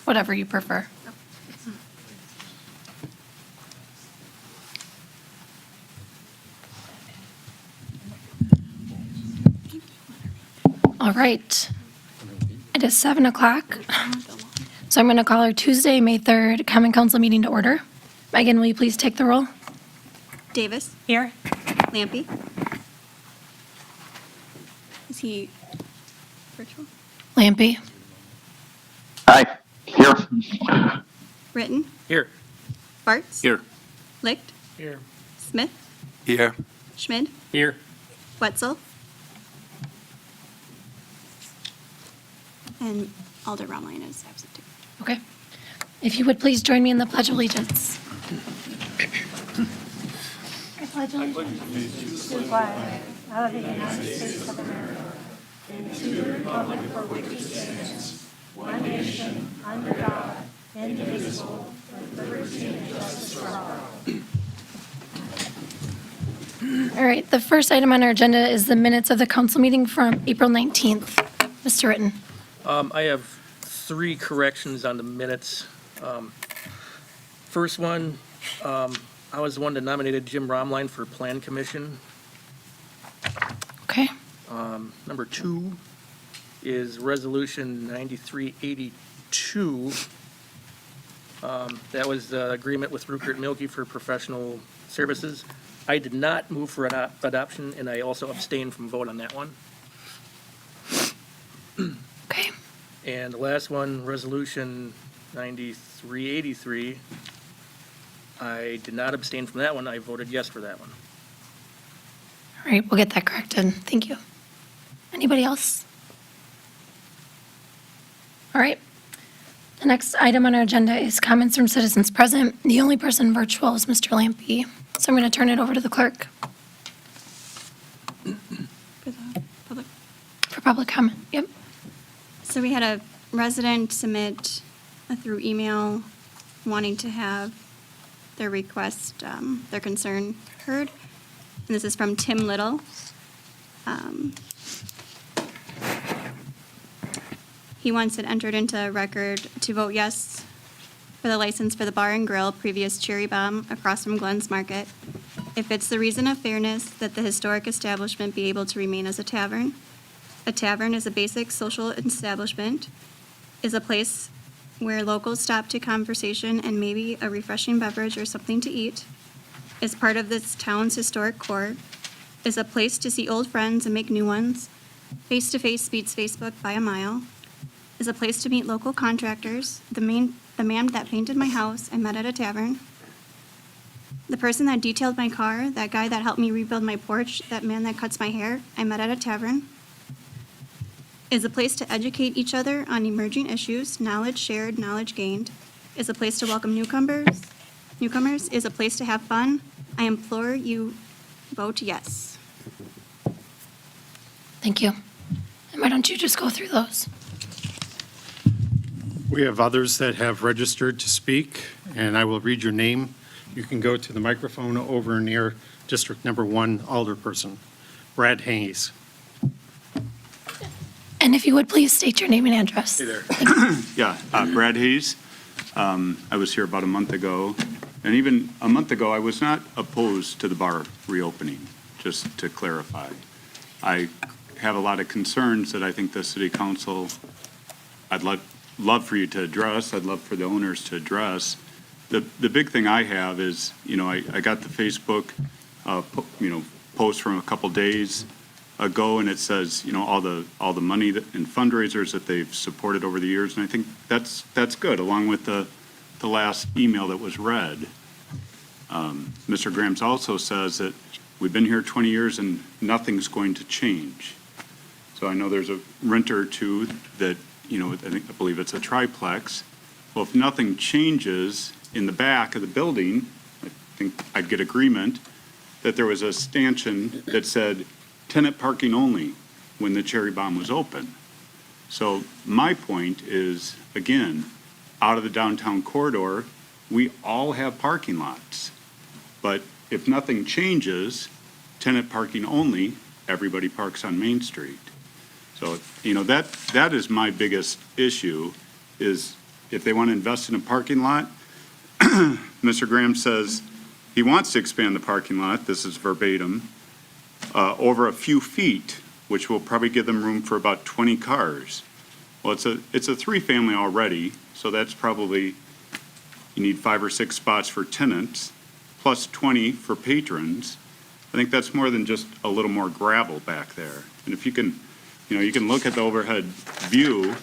whatever you prefer. All right. It is 7 o'clock. So I'm going to call our Tuesday, May 3rd Common Council meeting to order. Megan, will you please take the roll? Davis. Here. Lampy. Is he virtual? Lampy. Hi, here. Ritten. Here. Bartz. Here. Licht. Here. Smith. Here. Schmid. Here. Wetzel. And Alder Romline is absent too. Okay. If you would please join me in the Pledge of Allegiance. I pledge allegiance To the flag of the United States of America and to the republic for which it stands, one nation, under God, indivisible, with liberty and justice for all. All right, the first item on our agenda is the minutes of the council meeting from April 19th. Mr. Ritten. I have 3 corrections on the minutes. First one, I was the one that nominated Jim Romline for Plan Commission. Okay. Number 2 is Resolution 9382. That was the agreement with Rupert Milkie for professional services. I did not move for adoption, and I also abstained from vote on that one. Okay. And the last one, Resolution 9383, I did not abstain from that one. I voted yes for that one. All right, we'll get that corrected. Thank you. Anybody else? All right. The next item on our agenda is comments from citizens present. The only person virtual is Mr. Lampy. So I'm going to turn it over to the clerk For the public. for public comment. Yep. So we had a resident submit through email wanting to have their request, their concern heard. And this is from Tim Little. He wants it entered into record to vote yes for the license for the bar and grill, previous Cherry Bomb, across from Glenn's Market, if it's the reason of fairness that the historic establishment be able to remain as a tavern. A tavern is a basic social establishment, is a place where locals stop to conversation and maybe a refreshing beverage or something to eat, is part of this town's historic core, is a place to see old friends and make new ones, face-to-face beats Facebook by a mile, is a place to meet local contractors, the man that painted my house I met at a tavern, the person that detailed my car, that guy that helped me rebuild my porch, that man that cuts my hair, I met at a tavern, is a place to educate each other on emerging issues, knowledge shared, knowledge gained, is a place to welcome newcomers, is a place to have fun. I implore you, vote yes. Thank you. And why don't you just go through those? We have others that have registered to speak, and I will read your name. You can go to the microphone over near District Number 1 Alderperson, Brad Hayes. And if you would please state your name and address. Hey there. Yeah, Brad Hayes. I was here about a month ago, and even a month ago, I was not opposed to the bar reopening, just to clarify. I have a lot of concerns that I think the city council, I'd love for you to address, I'd love for the owners to address. The big thing I have is, I got the Facebook, post from a couple days ago, and it says, all the money and fundraisers that they've supported over the years, and I think that's good, along with the last email that was read. Mr. Grams also says that we've been here 20 years and nothing's going to change. So I know there's a renter or two that, I believe it's a triplex. Well, if nothing changes in the back of the building, I think I'd get agreement that there was a stanchion that said tenant parking only when the Cherry Bomb was open. So my point is, again, out of the downtown corridor, we all have parking lots. But if nothing changes, tenant parking only, everybody parks on Main Street. So, that is my biggest issue is, if they want to invest in a parking lot, Mr. Graham says he wants to expand the parking lot, this is verbatim, over a few feet, which will probably give them room for about 20 cars. Well, it's a three-family already, so that's probably, you need 5 or 6 spots for tenants, plus 20 for patrons. I think that's more than just a little more gravel back there. And if you can, you can look at the overhead view,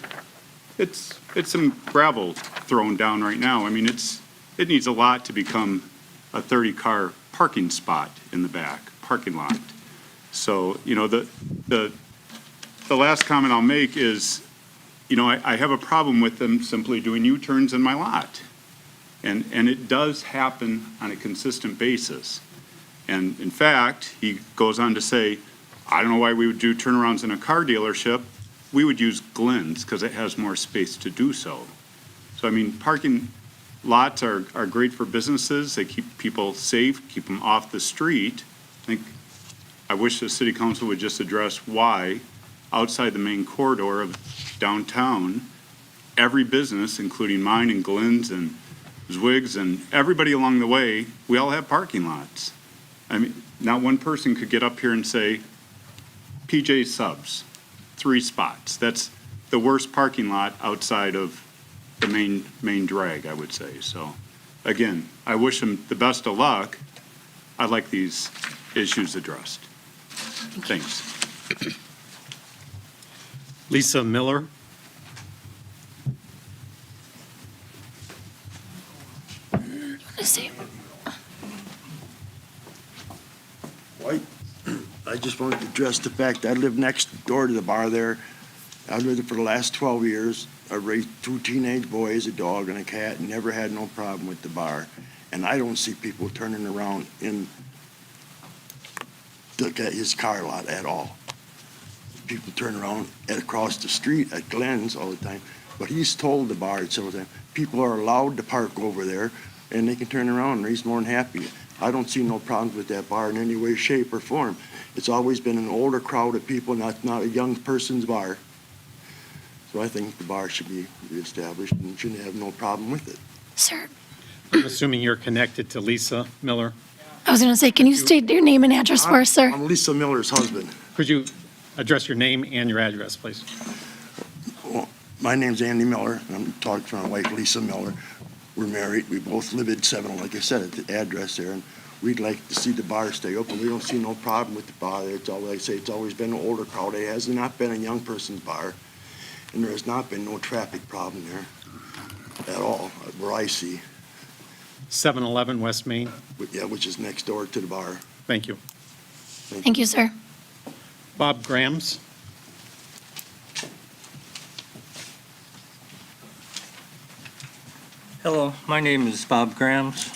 it's some gravel thrown down right now. I mean, it needs a lot to become a 30-car parking spot in the back, parking lot. So, the last comment I'll make is, I have a problem with them simply doing U-turns in my lot. And it does happen on a consistent basis. And in fact, he goes on to say, I don't know why we would do turnarounds in a car dealership. We would use Glenn's because it has more space to do so. So, I mean, parking lots are great for businesses. They keep people safe, keep them off the street. I wish the city council would just address why outside the main corridor of downtown, every business, including mine and Glenn's and Zwig's and everybody along the way, we all have parking lots. I mean, not one person could get up here and say, PJ Subs, 3 spots. That's the worst parking lot outside of the main drag, I would say. So, again, I wish them the best of luck. I'd like these issues addressed. Thanks. Lisa Miller. Let's see. White. I just wanted to address the fact I live next door to the bar there. I've lived there for the last 12 years. I raised 2 teenage boys, a dog and a cat, and never had no problem with the bar. And I don't see people turning around in his car lot at all. People turn around across the street at Glenn's all the time. But he's told the bar several times, people are allowed to park over there and they can turn around and he's more than happy. I don't see no problems with that bar in any way, shape, or form. It's always been an older crowd of people, not a young person's bar. So I think the bar should be reestablished and shouldn't have no problem with it. Sir, I'm assuming you're connected to Lisa Miller. I was going to say, can you state your name and address for us, sir? I'm Lisa Miller's husband. Could you address your name and your address, please? Well, my name's Andy Miller, and I'm talking to my wife, Lisa Miller. We're married. We both live at 7, like I said, at the address there, and we'd like to see the bar stay open. We don't see no problem with the bar. It's all, like I say, it's always been an older crowd. It has not been a young person's bar, and there has not been no traffic problem there at all, where I see. 711 West Main. Yeah, which is next door to the bar. Thank you. Thank you, sir. Bob Grams. Hello, my name is Bob Grams.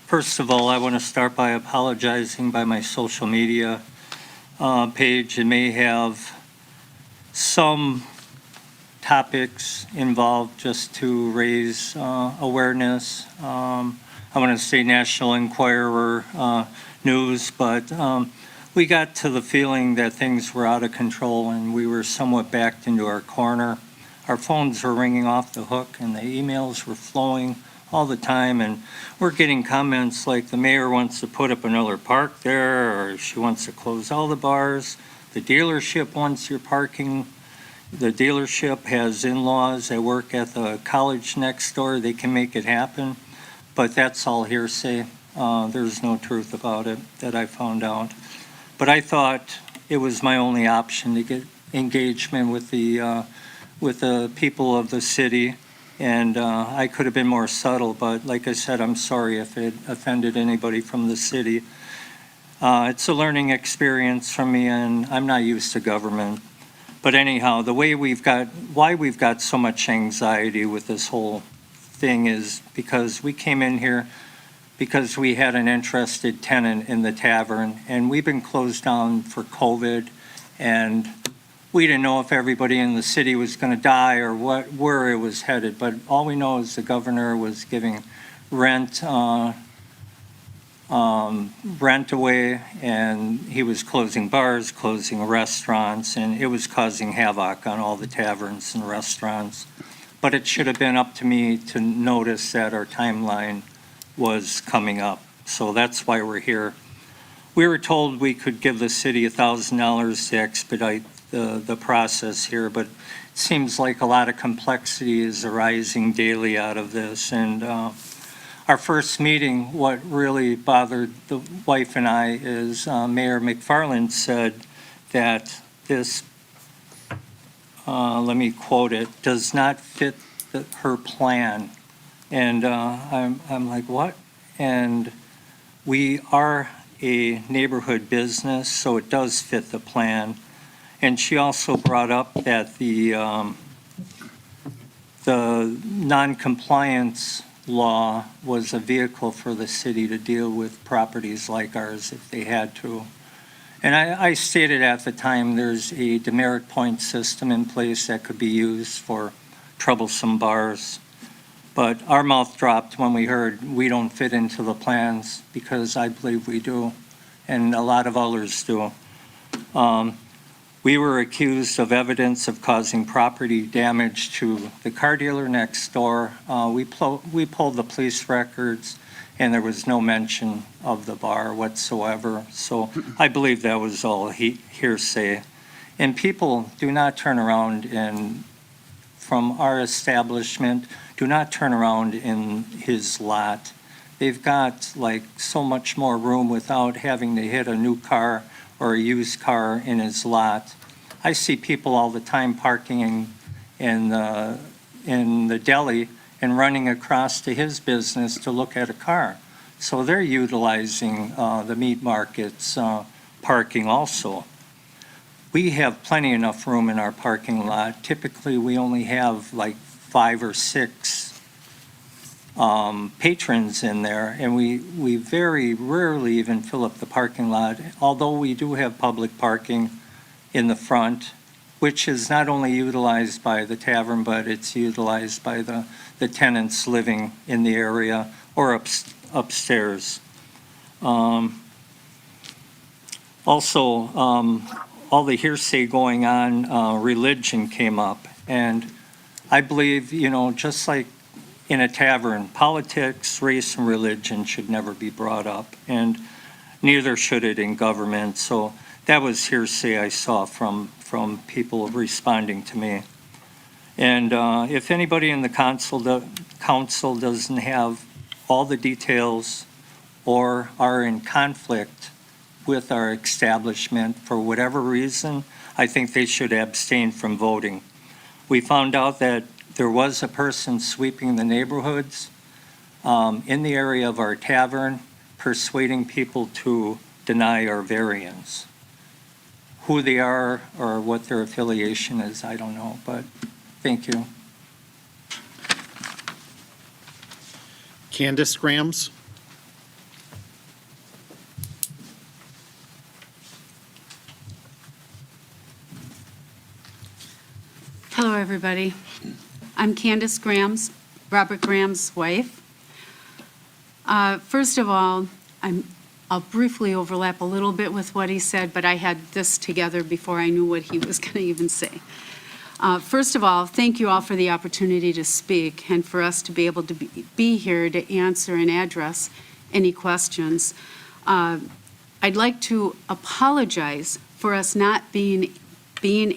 First of all, I want to start by apologizing by my social media page. It may have some topics involved just to raise awareness. I want to say National Enquirer news, but we got to the feeling that things were out of control and we were somewhat backed into our corner. Our phones were ringing off the hook and the emails were flowing all the time, and we're getting comments like the mayor wants to put up another park there, or she wants to close all the bars. The dealership wants your parking. The dealership has in-laws that work at the college next door. They can make it happen, but that's all hearsay. There's no truth about it that I found out. But I thought it was my only option to get engagement with the people of the city, and I could have been more subtle, but like I said, I'm sorry if it offended anybody from the city. It's a learning experience for me, and I'm not used to government. But anyhow, why we've got so much anxiety with this whole thing is because we came in here because we had an interested tenant in the tavern, and we've been closed down for COVID, and we didn't know if everybody in the city was going to die or where it was headed. But all we know is the governor was giving rent away, and he was closing bars, closing restaurants, and it was causing havoc on all the taverns and restaurants. but it should have been up to me to notice that our timeline was coming up. So that's why we're here. We were told we could give the city $1,000 to expedite the process here, but it seems like a lot of complexity is arising daily out of this. And our first meeting, what really bothered the wife and I is Mayor McFarland said that this, let me quote it, does not fit her plan. And I'm like, what? And we are a neighborhood business, so it does fit the plan. And she also brought up that the non-compliance law was a vehicle for the city to deal with properties like ours if they had to. And I stated at the time there's a demerit point system in place that could be used for troublesome bars. But our mouth dropped when we heard we don't fit into the plans, because I believe we do, and a lot of others do. We were accused of evidence of causing property damage to the car dealer next door. We pulled the police records, and there was no mention of the bar whatsoever. So I believe that was all hearsay. And people do not turn around and, from our establishment, do not turn around in his lot. They've got like so much more room without having to hit a new car or a used car in his lot. I see people all the time parking in the deli and running across to his business to look at a car. So they're utilizing the meat market's parking also. We have plenty enough room in our parking lot. Typically, we only have like 5 or 6 patrons in there, and we very rarely even fill up the parking lot, although we do have public parking in the front, which is not only utilized by the tavern, but it's utilized by the tenants living in the area or upstairs. Also, all the hearsay going on, religion came up, and I believe, just like in a tavern, politics, race, and religion should never be brought up, and neither should it in government. So that was hearsay I saw from people responding to me. And if anybody in the council doesn't have all the details or are in conflict with our establishment for whatever reason, I think they should abstain from voting. We found out that there was a person sweeping the neighborhoods in the area of our tavern, persuading people to deny our variance. Who they are or what their affiliation is, I don't know, but thank you. Candace Grams. Hello, everybody. I'm Candace Grams, Robert Graham's wife. First of all, I'll briefly overlap a little bit with what he said, but I had this together before I knew what he was going to even say. First of all, thank you all for the opportunity to speak and for us to be able to be here to answer and address any questions. I'd like to apologize for us not being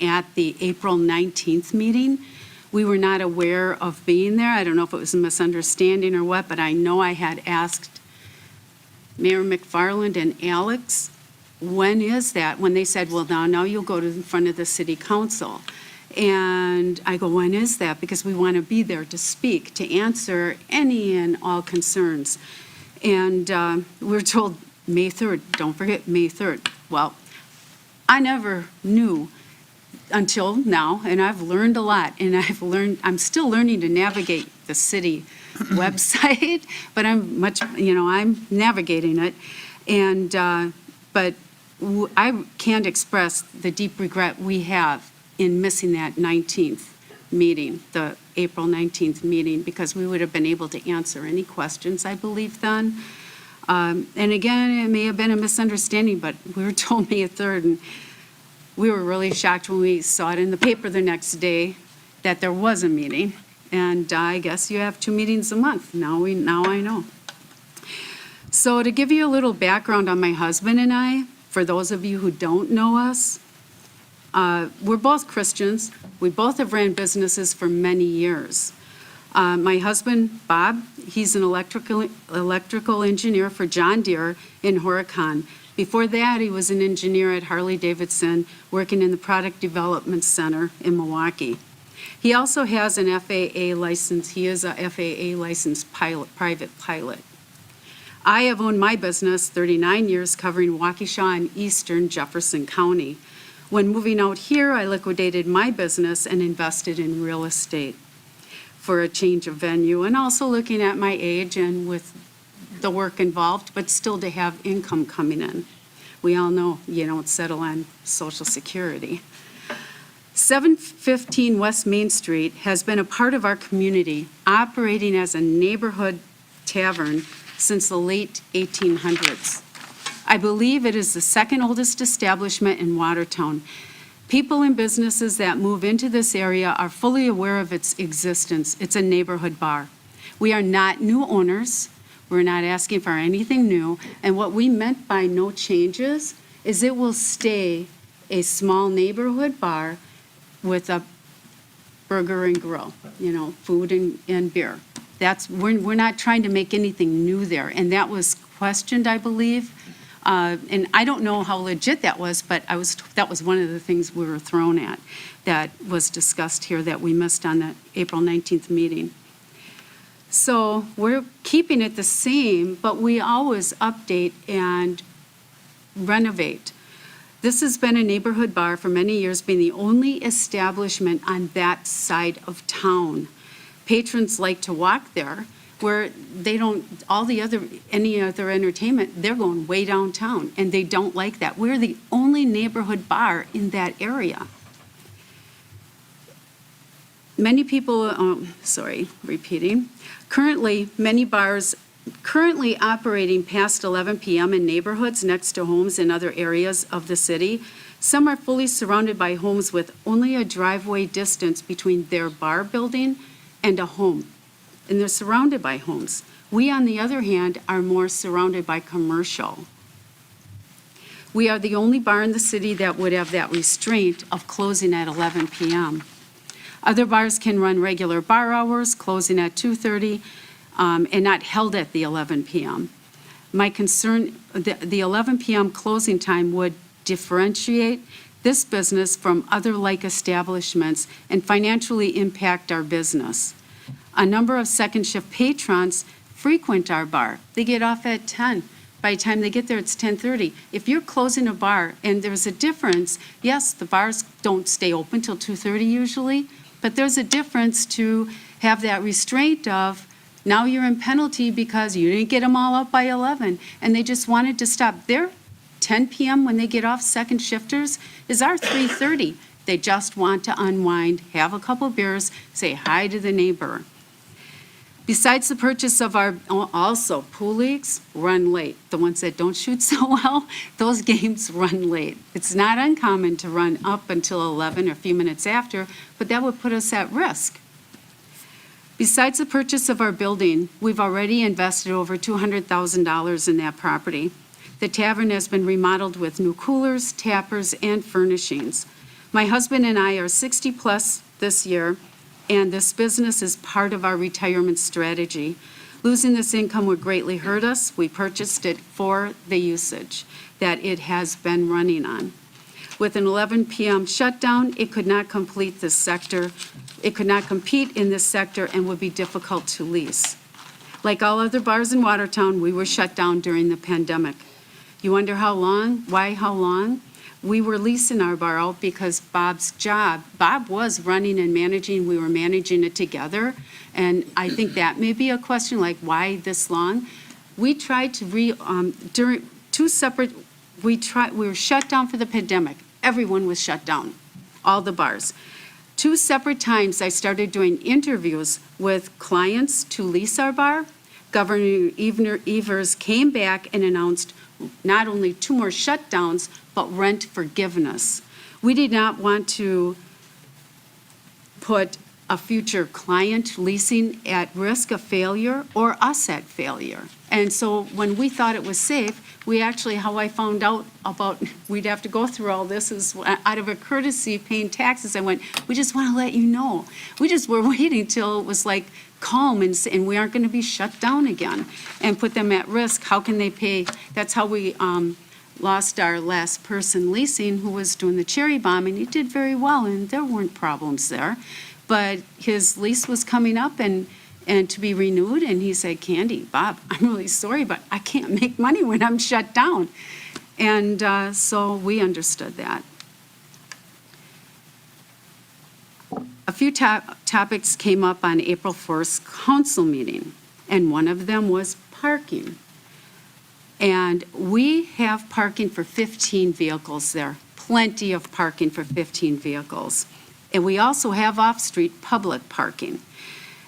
at the April 19th meeting. We were not aware of being there. I don't know if it was a misunderstanding or what, but I know I had asked Mayor McFarland and Alex, when is that? When they said, well, now you'll go to the front of the city council. And I go, when is that? Because we want to be there to speak, to answer any and all concerns. And we're told May 3rd, don't forget May 3rd. Well, I never knew until now, and I've learned a lot, and I'm still learning to navigate the city website, but I'm navigating it. And, but I can't express the deep regret we have in missing that 19th meeting, the April 19th meeting, because we would have been able to answer any questions, I believe, then. And again, it may have been a misunderstanding, but we were told May 3rd, and we were really shocked when we saw it in the paper the next day that there was a meeting. And I guess you have 2 meetings a month. Now I know. So to give you a little background on my husband and I, for those of you who don't know us, we're both Christians. We both have ran businesses for many years. My husband, Bob, he's an electrical engineer for John Deere in Horicon. Before that, he was an engineer at Harley-Davidson, working in the Product Development Center in Milwaukee. He also has an FAA license. He is a FAA licensed private pilot. I have owned my business 39 years, covering Waukesha and eastern Jefferson County. When moving out here, I liquidated my business and invested in real estate for a change of venue, and also looking at my age and with the work involved, but still to have income coming in. We all know you don't settle on Social Security. 715 West Main Street has been a part of our community, operating as a neighborhood tavern since the late 1800s. I believe it is the second oldest establishment in Watertown. People and businesses that move into this area are fully aware of its existence. It's a neighborhood bar. We are not new owners. We're not asking for anything new. And what we meant by no changes is it will stay a small neighborhood bar with a burger and grill, food and beer. We're not trying to make anything new there. And that was questioned, I believe. And I don't know how legit that was, but that was one of the things we were thrown at that was discussed here that we missed on the April 19th meeting. So we're keeping it the same, but we always update and renovate. This has been a neighborhood bar for many years, being the only establishment on that side of town. Patrons like to walk there, where they don't, any other entertainment, they're going way downtown, and they don't like that. We're the only neighborhood bar in that area. Many people, repeating. Currently, many bars currently operating past 11 p.m. in neighborhoods next to homes in other areas of the city. Some are fully surrounded by homes with only a driveway distance between their bar building and a home. And they're surrounded by homes. We, on the other hand, are more surrounded by commercial. We are the only bar in the city that would have that restraint of closing at 11 p.m. Other bars can run regular bar hours, closing at 2:30, and not held at the 11 p.m. My concern, the 11 p.m. closing time would differentiate this business from other like establishments and financially impact our business. A number of second shift patrons frequent our bar. They get off at 10. By the time they get there, it's 10:30. If you're closing a bar and there's a difference, yes, the bars don't stay open till 2:30 usually, but there's a difference to have that restraint of now you're in penalty because you didn't get them all up by 11 and they just wanted to stop. Their 10 p.m. when they get off, second shifters, is our 3:30. They just want to unwind, have a couple beers, say hi to the neighbor. Besides the purchase of our, also pool leagues run late. The ones that don't shoot so well, those games run late. It's not uncommon to run up until 11 or a few minutes after, but that would put us at risk. Besides the purchase of our building, we've already invested over $200,000 in that property. The tavern has been remodeled with new coolers, tappers, and furnishings. My husband and I are 60 plus this year, and this business is part of our retirement strategy. Losing this income would greatly hurt us. We purchased it for the usage that it has been running on. With an 11 p.m. shutdown, it could not complete this sector. It could not compete in this sector and would be difficult to lease. Like all other bars in Watertown, we were shut down during the pandemic. You wonder how long? Why how long? We were leasing our bar out because Bob's job, Bob was running and managing, we were managing it together. And I think that may be a question, like why this long? We tried to during two separate, we were shut down for the pandemic. Everyone was shut down, all the bars. 2 separate times I started doing interviews with clients to lease our bar. Governor Evers came back and announced not only 2 more shutdowns, but rent forgiveness. We did not want to put a future client leasing at risk of failure or us at failure. And so when we thought it was safe, we actually, how I found out about, we'd have to go through all this is out of a courtesy paying taxes. I went, we just want to let you know. We just were waiting till it was like calm and we aren't going to be shut down again and put them at risk. How can they pay? That's how we lost our last person leasing who was doing the cherry bomb, and he did very well and there weren't problems there. But his lease was coming up and to be renewed, and he said, Candy, Bob, I'm really sorry, but I can't make money when I'm shut down. And so we understood that. A few topics came up on April 1st council meeting, and one of them was parking. And we have parking for 15 vehicles there, plenty of parking for 15 vehicles. And we also have off-street public parking,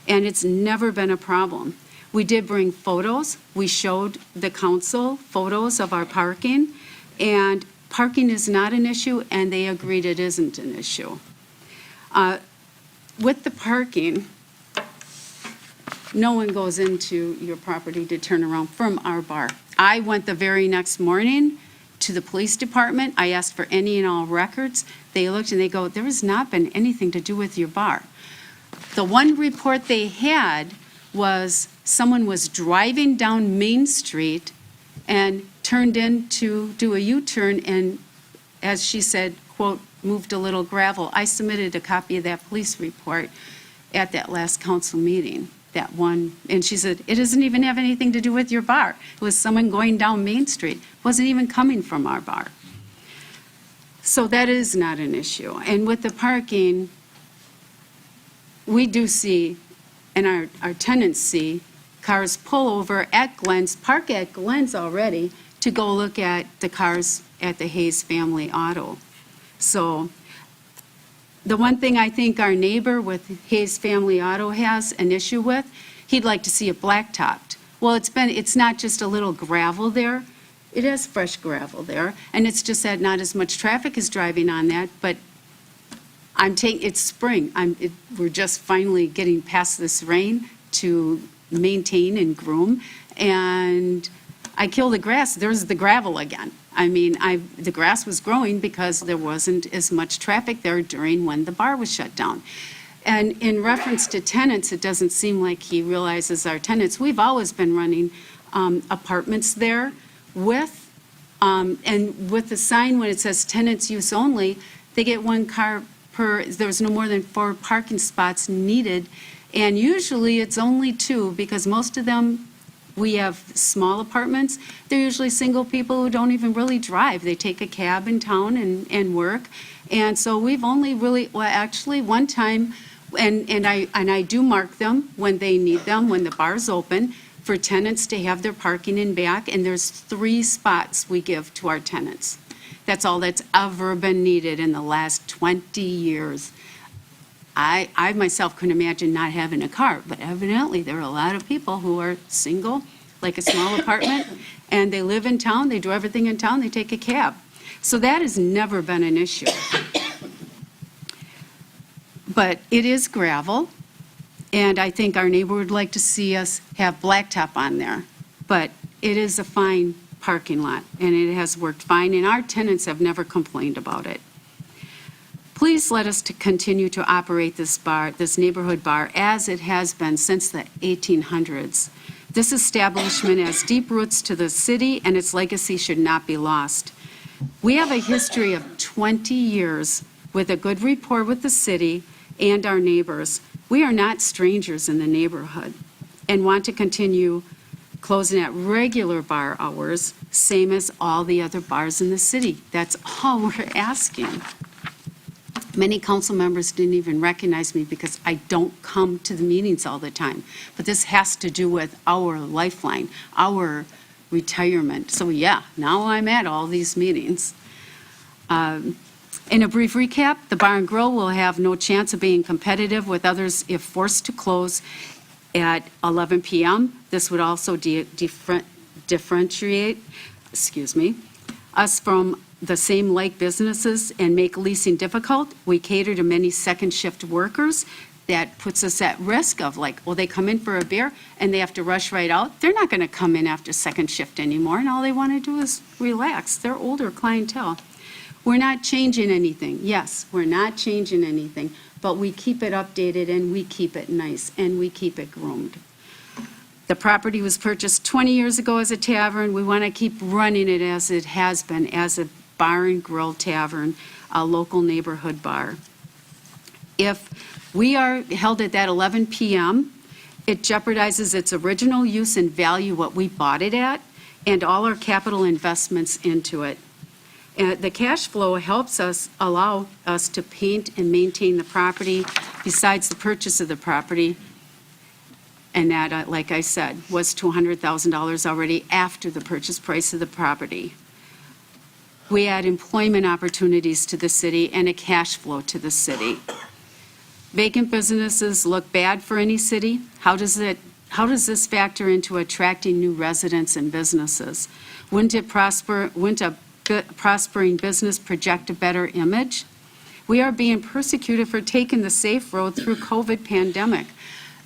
and it's never been a problem. We did bring photos. We showed the council photos of our parking, and parking is not an issue, and they agreed it isn't an issue. With the parking, no one goes into your property to turn around from our bar. I went the very next morning to the police department. I asked for any and all records. They looked and they go, there has not been anything to do with your bar. The one report they had was someone was driving down Main Street and turned in to do a U-turn and, as she said, quote, moved a little gravel. I submitted a copy of that police report at that last council meeting, that one. And she said, it doesn't even have anything to do with your bar. It was someone going down Main Street. It wasn't even coming from our bar. So that is not an issue. And with the parking, we do see, and our tenants see, cars pull over at Glenn's, park at Glenn's already, to go look at the cars at the Hayes Family Auto. So the one thing I think our neighbor with Hayes Family Auto has an issue with, he'd like to see it blacktopped. Well, it's not just a little gravel there. It has fresh gravel there, and it's just that not as much traffic is driving on that, but it's spring. We're just finally getting past this rain to maintain and groom, and I kill the grass. There's the gravel again. I mean, the grass was growing because there wasn't as much traffic there during when the bar was shut down. And in reference to tenants, it doesn't seem like he realizes our tenants. We've always been running apartments there with, and with the sign when it says tenants use only, they get one car per, there's no more than 4 parking spots needed. And usually it's only 2 because most of them, we have small apartments. They're usually single people who don't even really drive. They take a cab in town and work. And so we've only really, well, actually one time, and I do mark them when they need them, when the bar's open, for tenants to have their parking in back, and there's 3 spots we give to our tenants. That's all that's ever been needed in the last 20 years. I myself couldn't imagine not having a car, but evidently there are a lot of people who are single, like a small apartment, and they live in town, they do everything in town, they take a cab. So that has never been an issue. But it is gravel, and I think our neighbor would like to see us have blacktop on there. But it is a fine parking lot, and it has worked fine, and our tenants have never complained about it. Please let us continue to operate this bar, this neighborhood bar, as it has been since the 1800s. This establishment has deep roots to the city, and its legacy should not be lost. We have a history of 20 years with a good rapport with the city and our neighbors. We are not strangers in the neighborhood and want to continue closing at regular bar hours, same as all the other bars in the city. That's all we're asking. Many council members didn't even recognize me because I don't come to the meetings all the time. But this has to do with our lifeline, our retirement. So yeah, now I'm at all these meetings. In a brief recap, the Bar and Grill will have no chance of being competitive with others if forced to close at 11 p.m. This would also differentiate, us from the same like businesses and make leasing difficult. We cater to many second shift workers that puts us at risk of like, well, they come in for a beer and they have to rush right out. They're not going to come in after second shift anymore, and all they want to do is relax. They're older clientele. We're not changing anything. Yes, we're not changing anything, but we keep it updated and we keep it nice and we keep it groomed. The property was purchased 20 years ago as a tavern. We want to keep running it as it has been, as a bar and grill tavern, a local neighborhood bar. If we are held at that 11 p.m., it jeopardizes its original use and value, what we bought it at, and all our capital investments into it. The cash flow helps us, allow us to paint and maintain the property besides the purchase of the property. And that, like I said, was $200,000 already after the purchase price of the property. We add employment opportunities to the city and a cash flow to the city. Vacant businesses look bad for any city. How does this factor into attracting new residents and businesses? Wouldn't a prospering business project a better image? We are being persecuted for taking the safe road through COVID pandemic.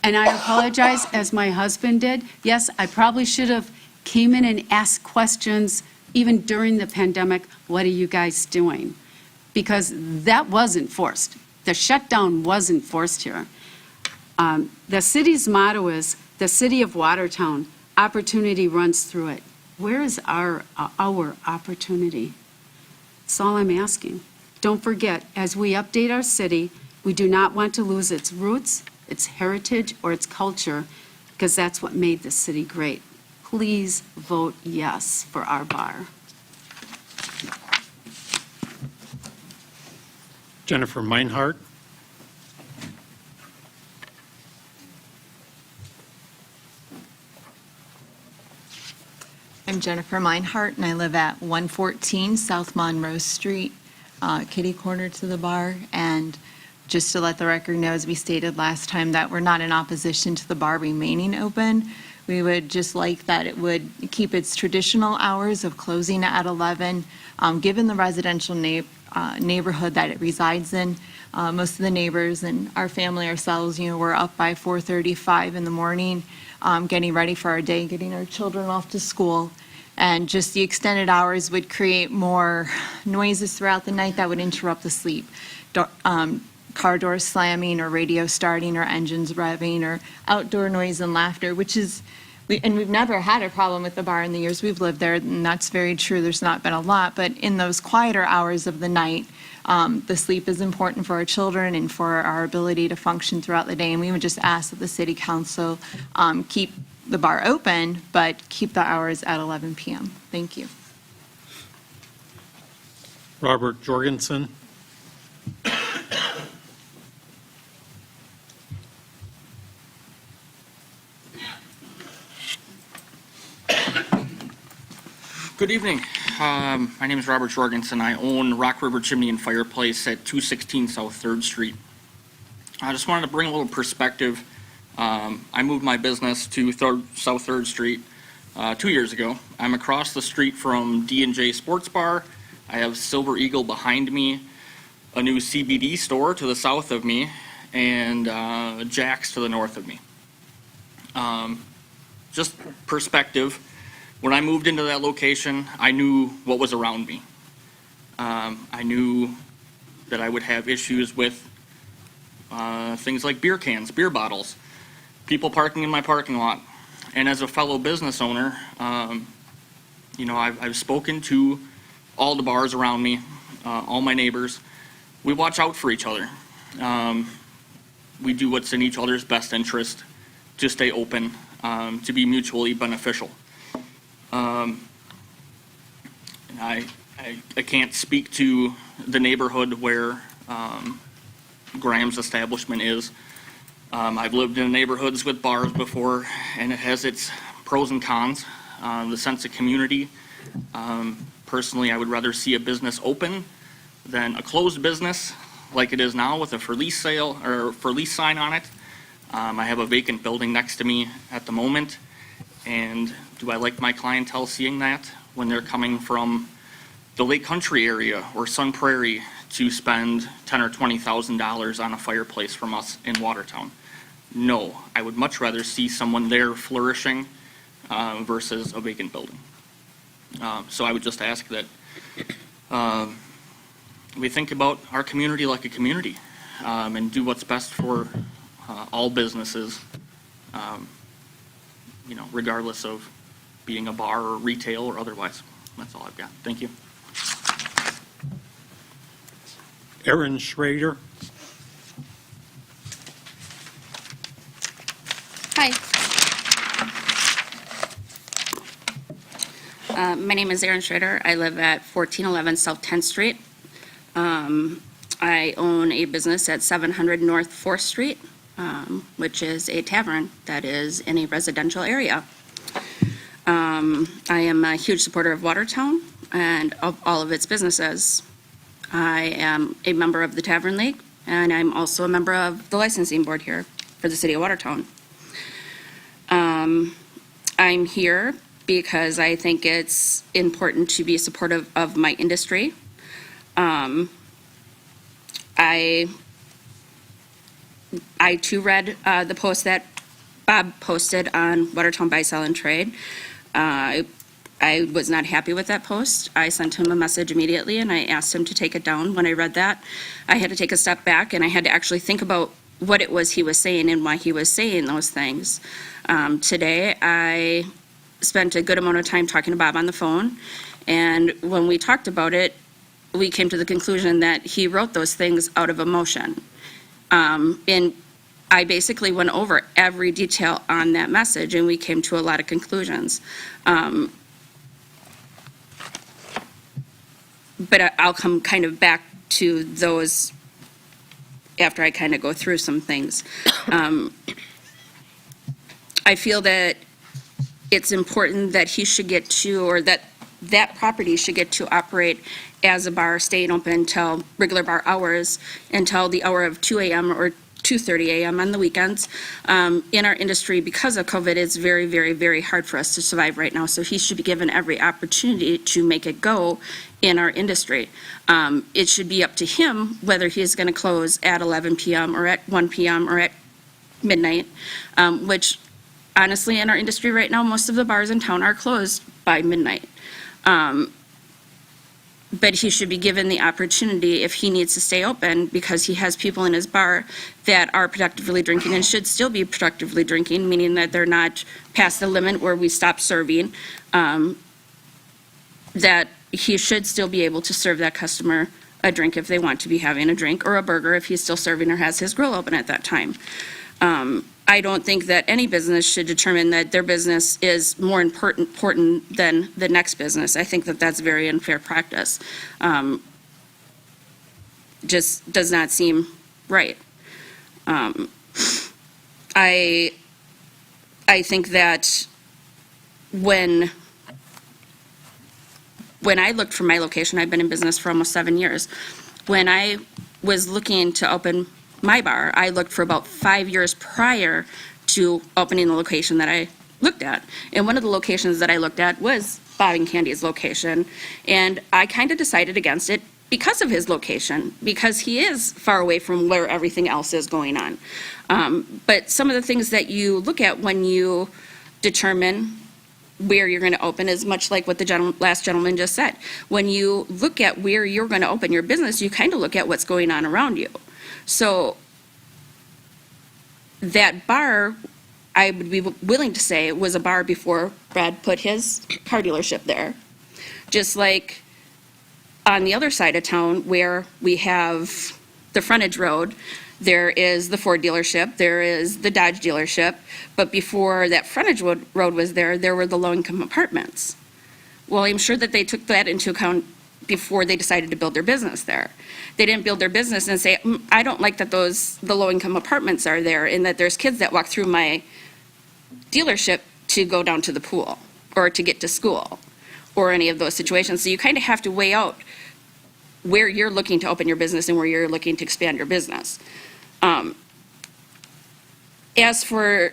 And I apologize, as my husband did. Yes, I probably should have came in and asked questions even during the pandemic. What are you guys doing? Because that wasn't forced. The shutdown wasn't forced here. The city's motto is, the city of Watertown, opportunity runs through it. Where is our opportunity? That's all I'm asking. Don't forget, as we update our city, we do not want to lose its roots, its heritage, or its culture, because that's what made the city great. Please vote yes for our bar. Jennifer Meinhardt. I'm Jennifer Meinhardt, and I live at 114 South Monroe Street, kitty corner to the bar. And just to let the record know, as we stated last time, that we're not in opposition to the bar remaining open. We would just like that it would keep its traditional hours of closing at 11, given the residential neighborhood that it resides in. Most of the neighbors and our family ourselves, we're up by 4:35 in the morning, getting ready for our day, getting our children off to school. And just the extended hours would create more noises throughout the night that would interrupt the sleep. Car doors slamming, or radio starting, or engines revving, or outdoor noise and laughter, and we've never had a problem with the bar in the years we've lived there, and that's very true. There's not been a lot, but in those quieter hours of the night, the sleep is important for our children and for our ability to function throughout the day. And we would just ask that the city council keep the bar open, but keep the hours at 11 p.m. Thank you. Robert Jorgensen. Good evening. My name is Robert Jorgensen. I own Rock River Chimney and Fireplace at 216 South 3rd Street. I just wanted to bring a little perspective. I moved my business to South 3rd Street 2 years ago. I'm across the street from D&J Sports Bar. I have Silver Eagle behind me, a new CBD store to the south of me, and Jack's to the north of me. Just perspective. When I moved into that location, I knew what was around me. I knew that I would have issues with things like beer cans, beer bottles, people parking in my parking lot. And as a fellow business owner, I've spoken to all the bars around me, all my neighbors. We watch out for each other. We do what's in each other's best interest to stay open, to be mutually beneficial. And I can't speak to the neighborhood where Graham's establishment is. I've lived in neighborhoods with bars before, and it has its pros and cons. The sense of community. Personally, I would rather see a business open than a closed business like it is now with a for lease sale or for lease sign on it. I have a vacant building next to me at the moment. And do I like my clientele seeing that when they're coming from the Lake Country area or Sun Prairie to spend $10,000 or $20,000 on a fireplace from us in Watertown. No, I would much rather see someone there flourishing versus a vacant building. So I would just ask that we think about our community like a community and do what's best for all businesses, regardless of being a bar or retail or otherwise. That's all I've got. Thank you. Aaron Schrader. Hi. My name is Erin Schrader. I live at 1411 South 10th Street. I own a business at 700 North 4th Street, which is a tavern that is in a residential area. I am a huge supporter of Watertown and of all of its businesses. I am a member of the Tavern League, and I'm also a member of the licensing board here for the city of Watertown. I'm here because I think it's important to be supportive of my industry. I too read the post that Bob posted on Watertown Buy, Sell, and Trade. I was not happy with that post. I sent him a message immediately, and I asked him to take it down. When I read that, I had to take a step back, and I had to actually think about what it was he was saying and why he was saying those things. Today, I spent a good amount of time talking to Bob on the phone, and when we talked about it, we came to the conclusion that he wrote those things out of emotion. And I basically went over every detail on that message, and we came to a lot of conclusions. But I'll come kind of back to those after I kind of go through some things. I feel that it's important that he should get to, or that property should get to operate as a bar, staying open until regular bar hours, until the hour of 2 a.m. or 2:30 a.m. on the weekends. In our industry, because of COVID, it's very, very, very hard for us to survive right now. So he should be given every opportunity to make it go in our industry. It should be up to him whether he is going to close at 11 p.m. or at 1 p.m. or at midnight, which honestly in our industry right now, most of the bars in town are closed by midnight. But he should be given the opportunity if he needs to stay open because he has people in his bar that are productively drinking and should still be productively drinking, meaning that they're not past the limit where we stop serving, that he should still be able to serve that customer a drink if they want to be having a drink, or a burger if he's still serving or has his grill open at that time. I don't think that any business should determine that their business is more important than the next business. I think that that's very unfair practice. Just does not seem right. I think that when I looked for my location, I've been in business for almost 7 years. When I was looking to open my bar, I looked for about 5 years prior to opening the location that I looked at. And one of the locations that I looked at was Bob and Candy's location. And I kind of decided against it because of his location, because he is far away from where everything else is going on. But some of the things that you look at when you determine where you're going to open is much like what the last gentleman just said. When you look at where you're going to open your business, you kind of look at what's going on around you. So that bar, I would be willing to say, was a bar before Brad put his car dealership there. Just like on the other side of town where we have the frontage road, there is the Ford dealership, there is the Dodge dealership, but before that frontage road was there were the low-income apartments. Well, I'm sure that they took that into account before they decided to build their business there. They didn't build their business and say, I don't like that the low-income apartments are there and that there's kids that walk through my dealership to go down to the pool or to get to school or any of those situations. So you kind of have to weigh out where you're looking to open your business and where you're looking to expand your business. As for,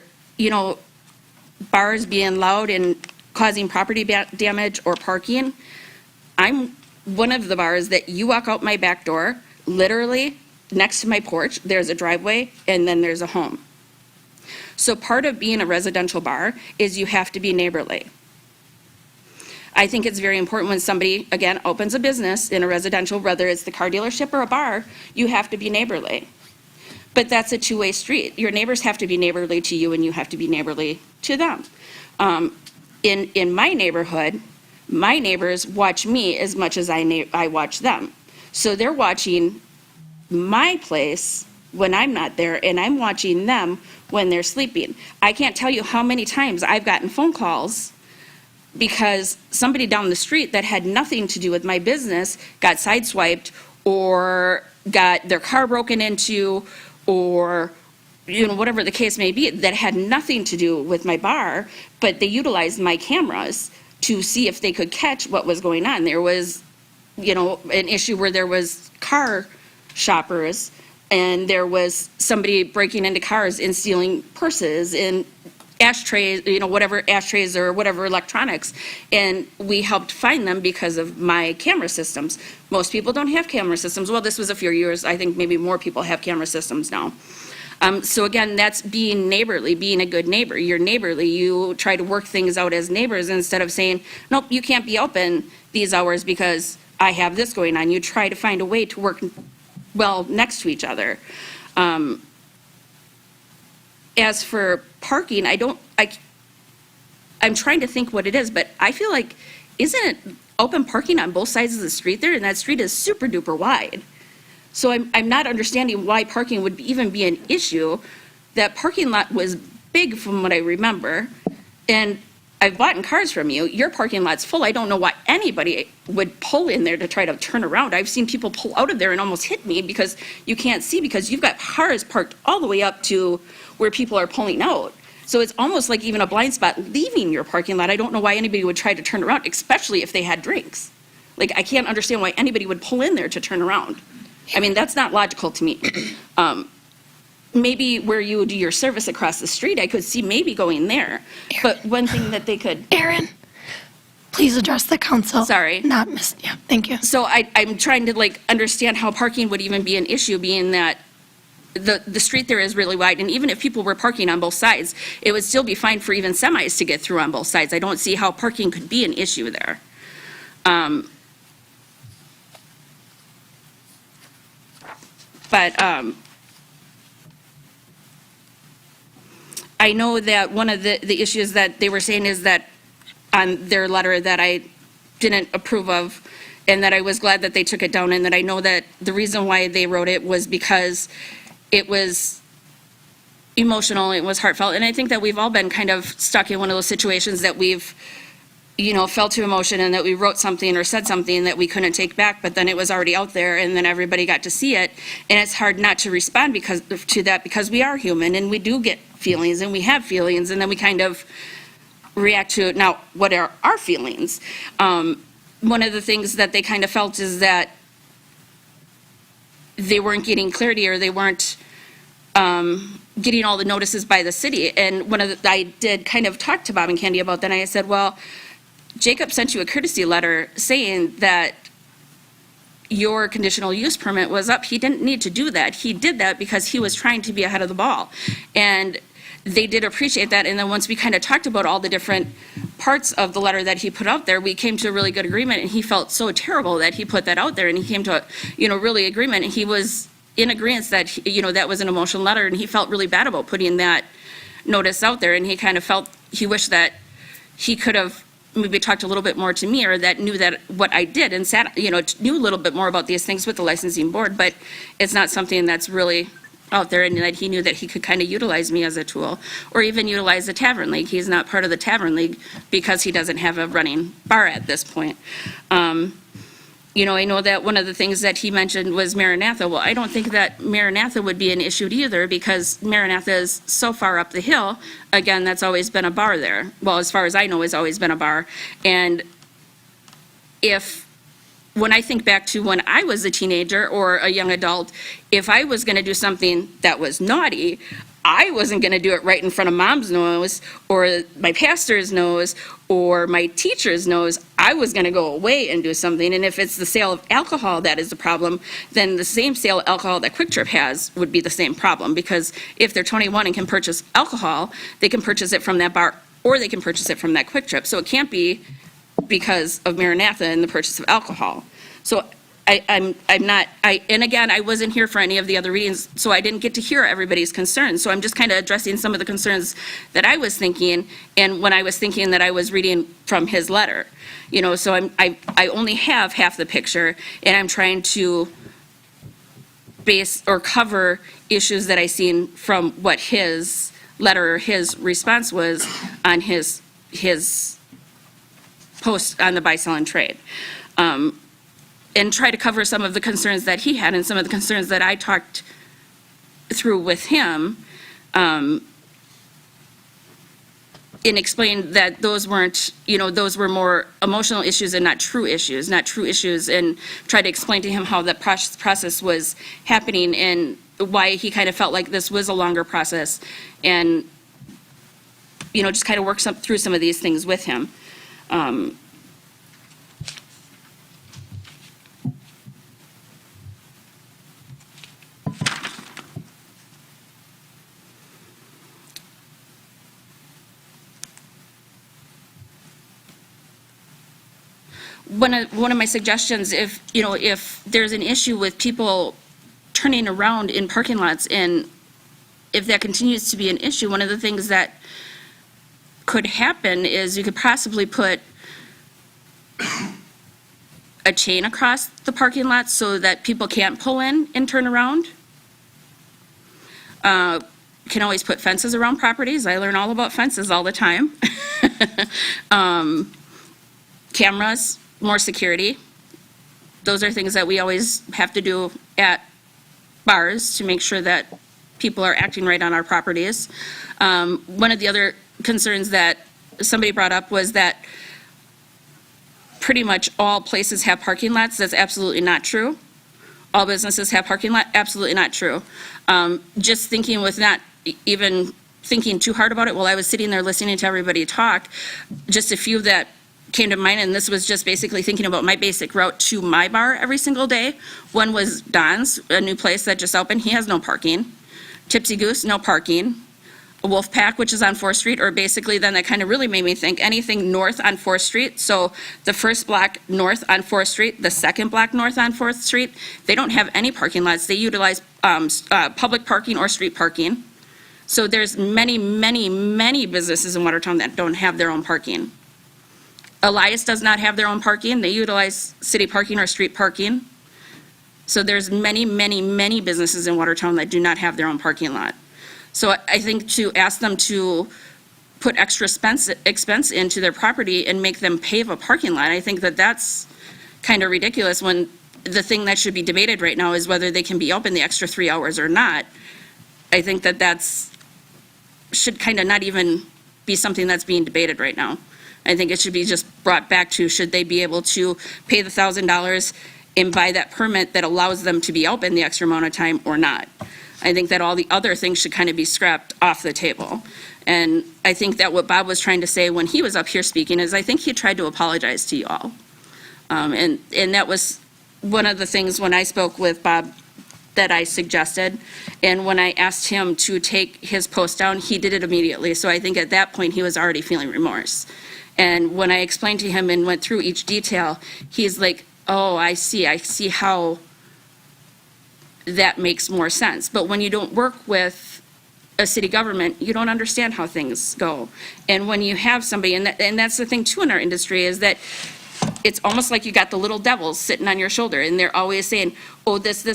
bars being loud and causing property damage or parking, I'm one of the bars that you walk out my back door, literally next to my porch, there's a driveway, and then there's a home. So part of being a residential bar is you have to be neighborly. I think it's very important when somebody, again, opens a business in a residential, whether it's the car dealership or a bar, you have to be neighborly. But that's a two-way street. Your neighbors have to be neighborly to you, and you have to be neighborly to them. In my neighborhood, my neighbors watch me as much as I watch them. So they're watching my place when I'm not there, and I'm watching them when they're sleeping. I can't tell you how many times I've gotten phone calls because somebody down the street that had nothing to do with my business got sideswiped or got their car broken into, or whatever the case may be, that had nothing to do with my bar, but they utilized my cameras to see if they could catch what was going on. There was, an issue where there was car shoppers, and there was somebody breaking into cars and stealing purses and ashtrays, whatever ashtrays or whatever electronics, and we helped find them because of my camera systems. Most people don't have camera systems. Well, this was a few years. I think maybe more people have camera systems now. So again, that's being neighborly, being a good neighbor. You're neighborly. You try to work things out as neighbors instead of saying, nope, you can't be open these hours because I have this going on. You try to find a way to work well next to each other. As for parking, I'm trying to think what it is, but I feel like, isn't it open parking on both sides of the street there? And that street is super duper wide. So I'm not understanding why parking would even be an issue. That parking lot was big from what I remember. And I've bought cars from you. Your parking lot's full. I don't know why anybody would pull in there to try to turn around. I've seen people pull out of there and almost hit me because you can't see, because you've got cars parked all the way up to where people are pulling out. So it's almost like even a blind spot leaving your parking lot. I don't know why anybody would try to turn around, especially if they had drinks. Like, I can't understand why anybody would pull in there to turn around. I mean, that's not logical to me. Maybe where you do your service across the street, I could see maybe going there. But one thing that they could... Aaron, please address the council. Sorry. Yeah, thank you. So I'm trying to understand how parking would even be an issue, being that the street there is really wide, and even if people were parking on both sides, it would still be fine for even semis to get through on both sides. I don't see how parking could be an issue there. I know that one of the issues that they were saying is that on their letter that I didn't approve of, and that I was glad that they took it down, and that I know that the reason why they wrote it was because it was emotional, it was heartfelt, and I think that we've all been kind of stuck in one of those situations that we've, felt to emotion, and that we wrote something or said something that we couldn't take back, but then it was already out there, and then everybody got to see it, and it's hard not to respond to that because we are human, and we do get feelings, and we have feelings, and then we kind of react to, now, what are our feelings? One of the things that they kind of felt is that they weren't getting clarity, or they weren't getting all the notices by the city. And I did kind of talk to Bob and Candy about that, and I said, well, Jacob sent you a courtesy letter saying that your conditional use permit was up. He didn't need to do that. He did that because he was trying to be ahead of the ball. And they did appreciate that. And then once we kind of talked about all the different parts of the letter that he put out there, we came to a really good agreement, and he felt so terrible that he put that out there, and he came to really agreement. And he was in agreement that, that was an emotional letter, and he felt really bad about putting that notice out there. And he kind of felt, he wished that he could have maybe talked a little bit more to me, or that knew that what I did, and knew a little bit more about these things with the licensing board, but it's not something that's really out there, and that he knew that he could kind of utilize me as a tool, or even utilize the Tavern League. He's not part of the Tavern League because he doesn't have a running bar at this point. I know that one of the things that he mentioned was Maranatha. Well, I don't think that Maranatha would be an issue either, because Maranatha is so far up the hill. Again, that's always been a bar there. Well, as far as I know, it's always been a bar. And when I think back to when I was a teenager or a young adult, if I was going to do something that was naughty, I wasn't going to do it right in front of mom's nose or my pastor's nose or my teacher's nose. I was going to go away and do something. And if it's the sale of alcohol that is the problem, then the same sale of alcohol that Quick Trip has would be the same problem. Because if they're 21 and can purchase alcohol, they can purchase it from that bar or they can purchase it from that Quick Trip. So it can't be because of Maranatha and the purchase of alcohol. So I'm not, and again, I wasn't here for any of the other readings, so I didn't get to hear everybody's concerns. So I'm just kind of addressing some of the concerns that I was thinking, and when I was thinking that I was reading from his letter. You know, so I only have half the picture, and I'm trying to base or cover issues that I seen from what his letter or his response was on his post on the buy, sell, and trade. And try to cover some of the concerns that he had and some of the concerns that I talked through with him, and explained that those weren't, you know, those were more emotional issues and not true issues, and try to explain to him how that process was happening and why he kind of felt like this was a longer process, and, you know, just kind of work through some of these things with him. One of my suggestions, if there's an issue with people turning around in parking lots, and if that continues to be an issue, one of the things that could happen is you could possibly put a chain across the parking lot so that people can't pull in and turn around. You can always put fences around properties. I learn all about fences all the time. Cameras. More security. Those are things that we always have to do at bars to make sure that people are acting right on our properties. One of the other concerns that somebody brought up was that pretty much all places have parking lots. That's absolutely not true. All businesses have parking lot, absolutely not true. Just thinking with not even thinking too hard about it while I was sitting there listening to everybody talk, just a few that came to mind, and this was just basically thinking about my basic route to my bar every single day. One was Don's, a new place that just opened. He has no parking. Tipsy Goose, no parking. A Wolf Pack, which is on 4th Street, or basically then that kind of really made me think anything north on 4th Street. So the first block north on 4th Street, the second block north on 4th Street, they don't have any parking lots. They utilize public parking or street parking. So there's many, many, many businesses in Watertown that don't have their own parking. Elias does not have their own parking. They utilize city parking or street parking. So there's many, many, many businesses in Watertown that do not have their own parking lot. So I think to ask them to put extra expense into their property and make them pave a parking lot, I think that that's kind of ridiculous when the thing that should be debated right now is whether they can be open the extra 3 hours or not. I think that should kind of not even be something that's being debated right now. I think it should be just brought back to, should they be able to pay the $1,000 and buy that permit that allows them to be open the extra amount of time or not? I think that all the other things should kind of be scrapped off the table. And I think that what Bob was trying to say when he was up here speaking is I think he tried to apologize to you all. And that was one of the things when I spoke with Bob that I suggested. And when I asked him to take his post down, he did it immediately. So I think at that point he was already feeling remorse. And when I explained to him and went through each detail, he's like, oh, I see how that makes more sense. But when you don't work with a city government, you don't understand how things go. And when you have somebody, and that's the thing too in our industry, is that it's almost like you got the little devils sitting on your shoulder, and they're always saying, oh, this.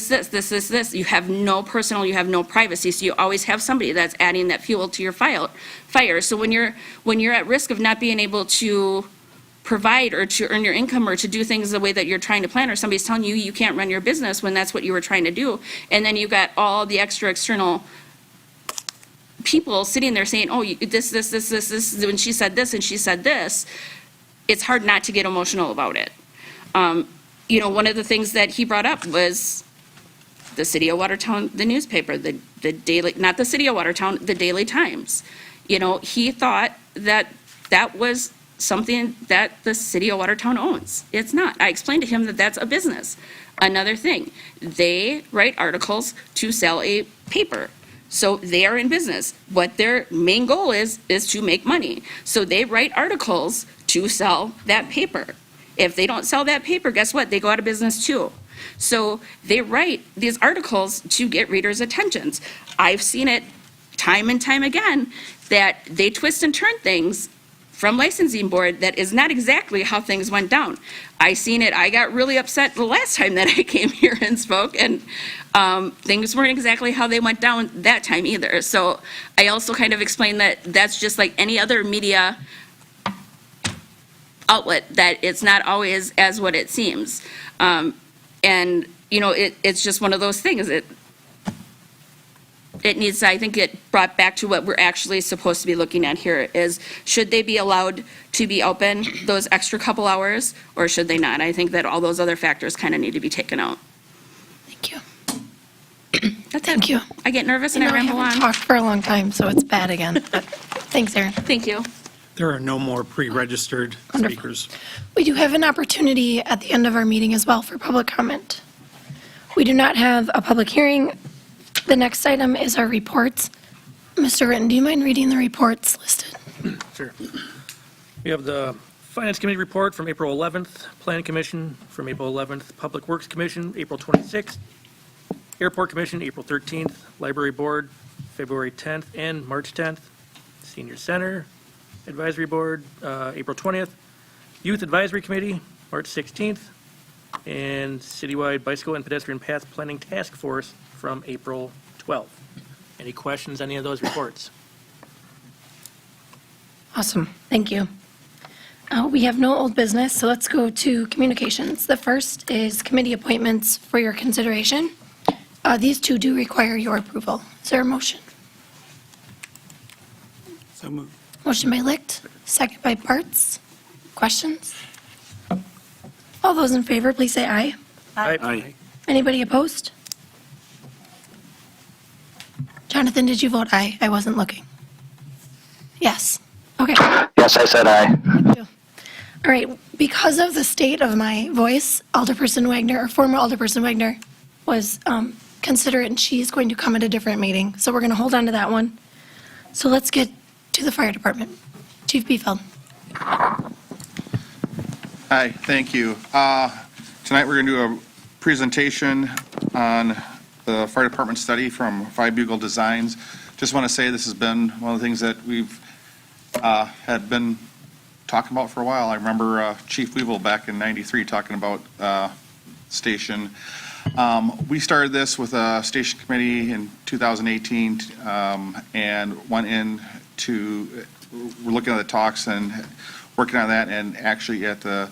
You have no personal, you have no privacy, so you always have somebody that's adding that fuel to your fire. So when you're at risk of not being able to provide or to earn your income or to do things the way that you're trying to plan, or somebody's telling you you can't run your business when that's what you were trying to do, and then you got all the extra external people sitting there saying, oh, this, when she said this and she said this, it's hard not to get emotional about it. One of the things that he brought up was the City of Watertown, the newspaper, the Daily, not the City of Watertown, the Daily Times. You know, he thought that that was something that the City of Watertown owns. It's not. I explained to him that that's a business. Another thing, they write articles to sell a paper. So they are in business. What their main goal is to make money. So they write articles to sell that paper. If they don't sell that paper, guess what? They go out of business too. So they write these articles to get readers' attentions. I've seen it time and time again that they twist and turn things from licensing board that is not exactly how things went down. I seen it. I got really upset the last time that I came here and spoke, and things weren't exactly how they went down that time either. So I also kind of explained that that's just like any other media outlet, that it's not always as what it seems. And, you know, it's just one of those things. It needs to, I think, get brought back to what we're actually supposed to be looking at here is, should they be allowed to be open those extra couple hours, or should they not? I think that all those other factors kind of need to be taken out. Thank you. Thank you. I get nervous and You know, I ramble haven't on. talked for a long time, so it's bad again. But thanks, Erin. Thank you. There are no more pre-registered Wonderful. speakers. We do have an opportunity at the end of our meeting as well for public comment. We do not have a public hearing. The next item is our reports. Mr. Ritton, do you mind reading the reports listed? Sure. We have the Finance Committee report from April 11th, Planning Commission from April 11th, Public Works Commission, April 26th, Airport Commission, April 13th, Library Board, February 10th and March 10th, Senior Center Advisory Board, April 20th, Youth Advisory Committee, March 16th, and Citywide Bicycle and Pedestrian Path Planning Task Force from April 12th. Any questions on any of those reports? Awesome, thank you. We have no old business, so let's go to communications. The first is committee appointments for your consideration. These two do require your approval. Is there a motion? So moved. Motion by Licht, second by Parts. Questions? All those in favor, please say aye. Aye. Anybody opposed? Jonathan, did you vote aye? I wasn't looking. Yes. Okay. Yes, I said aye. Thank you. All right, because of the state of my voice, Alderperson Wagner, or former Alderperson Wagner, was considerate, and she's going to come at a different meeting. So we're going to hold on to that one. So let's get to the fire department. Chief Biefeld. Hi, thank you. Tonight, we're going to do a presentation on the fire department study from Bugle Designs. Just want to say this has been one of the things that we've had been talking about for a while. I remember Chief Weevil back in '93 talking about station. We started this with a station committee in 2018 and went in to, we're looking at the talks and working on that, and actually at the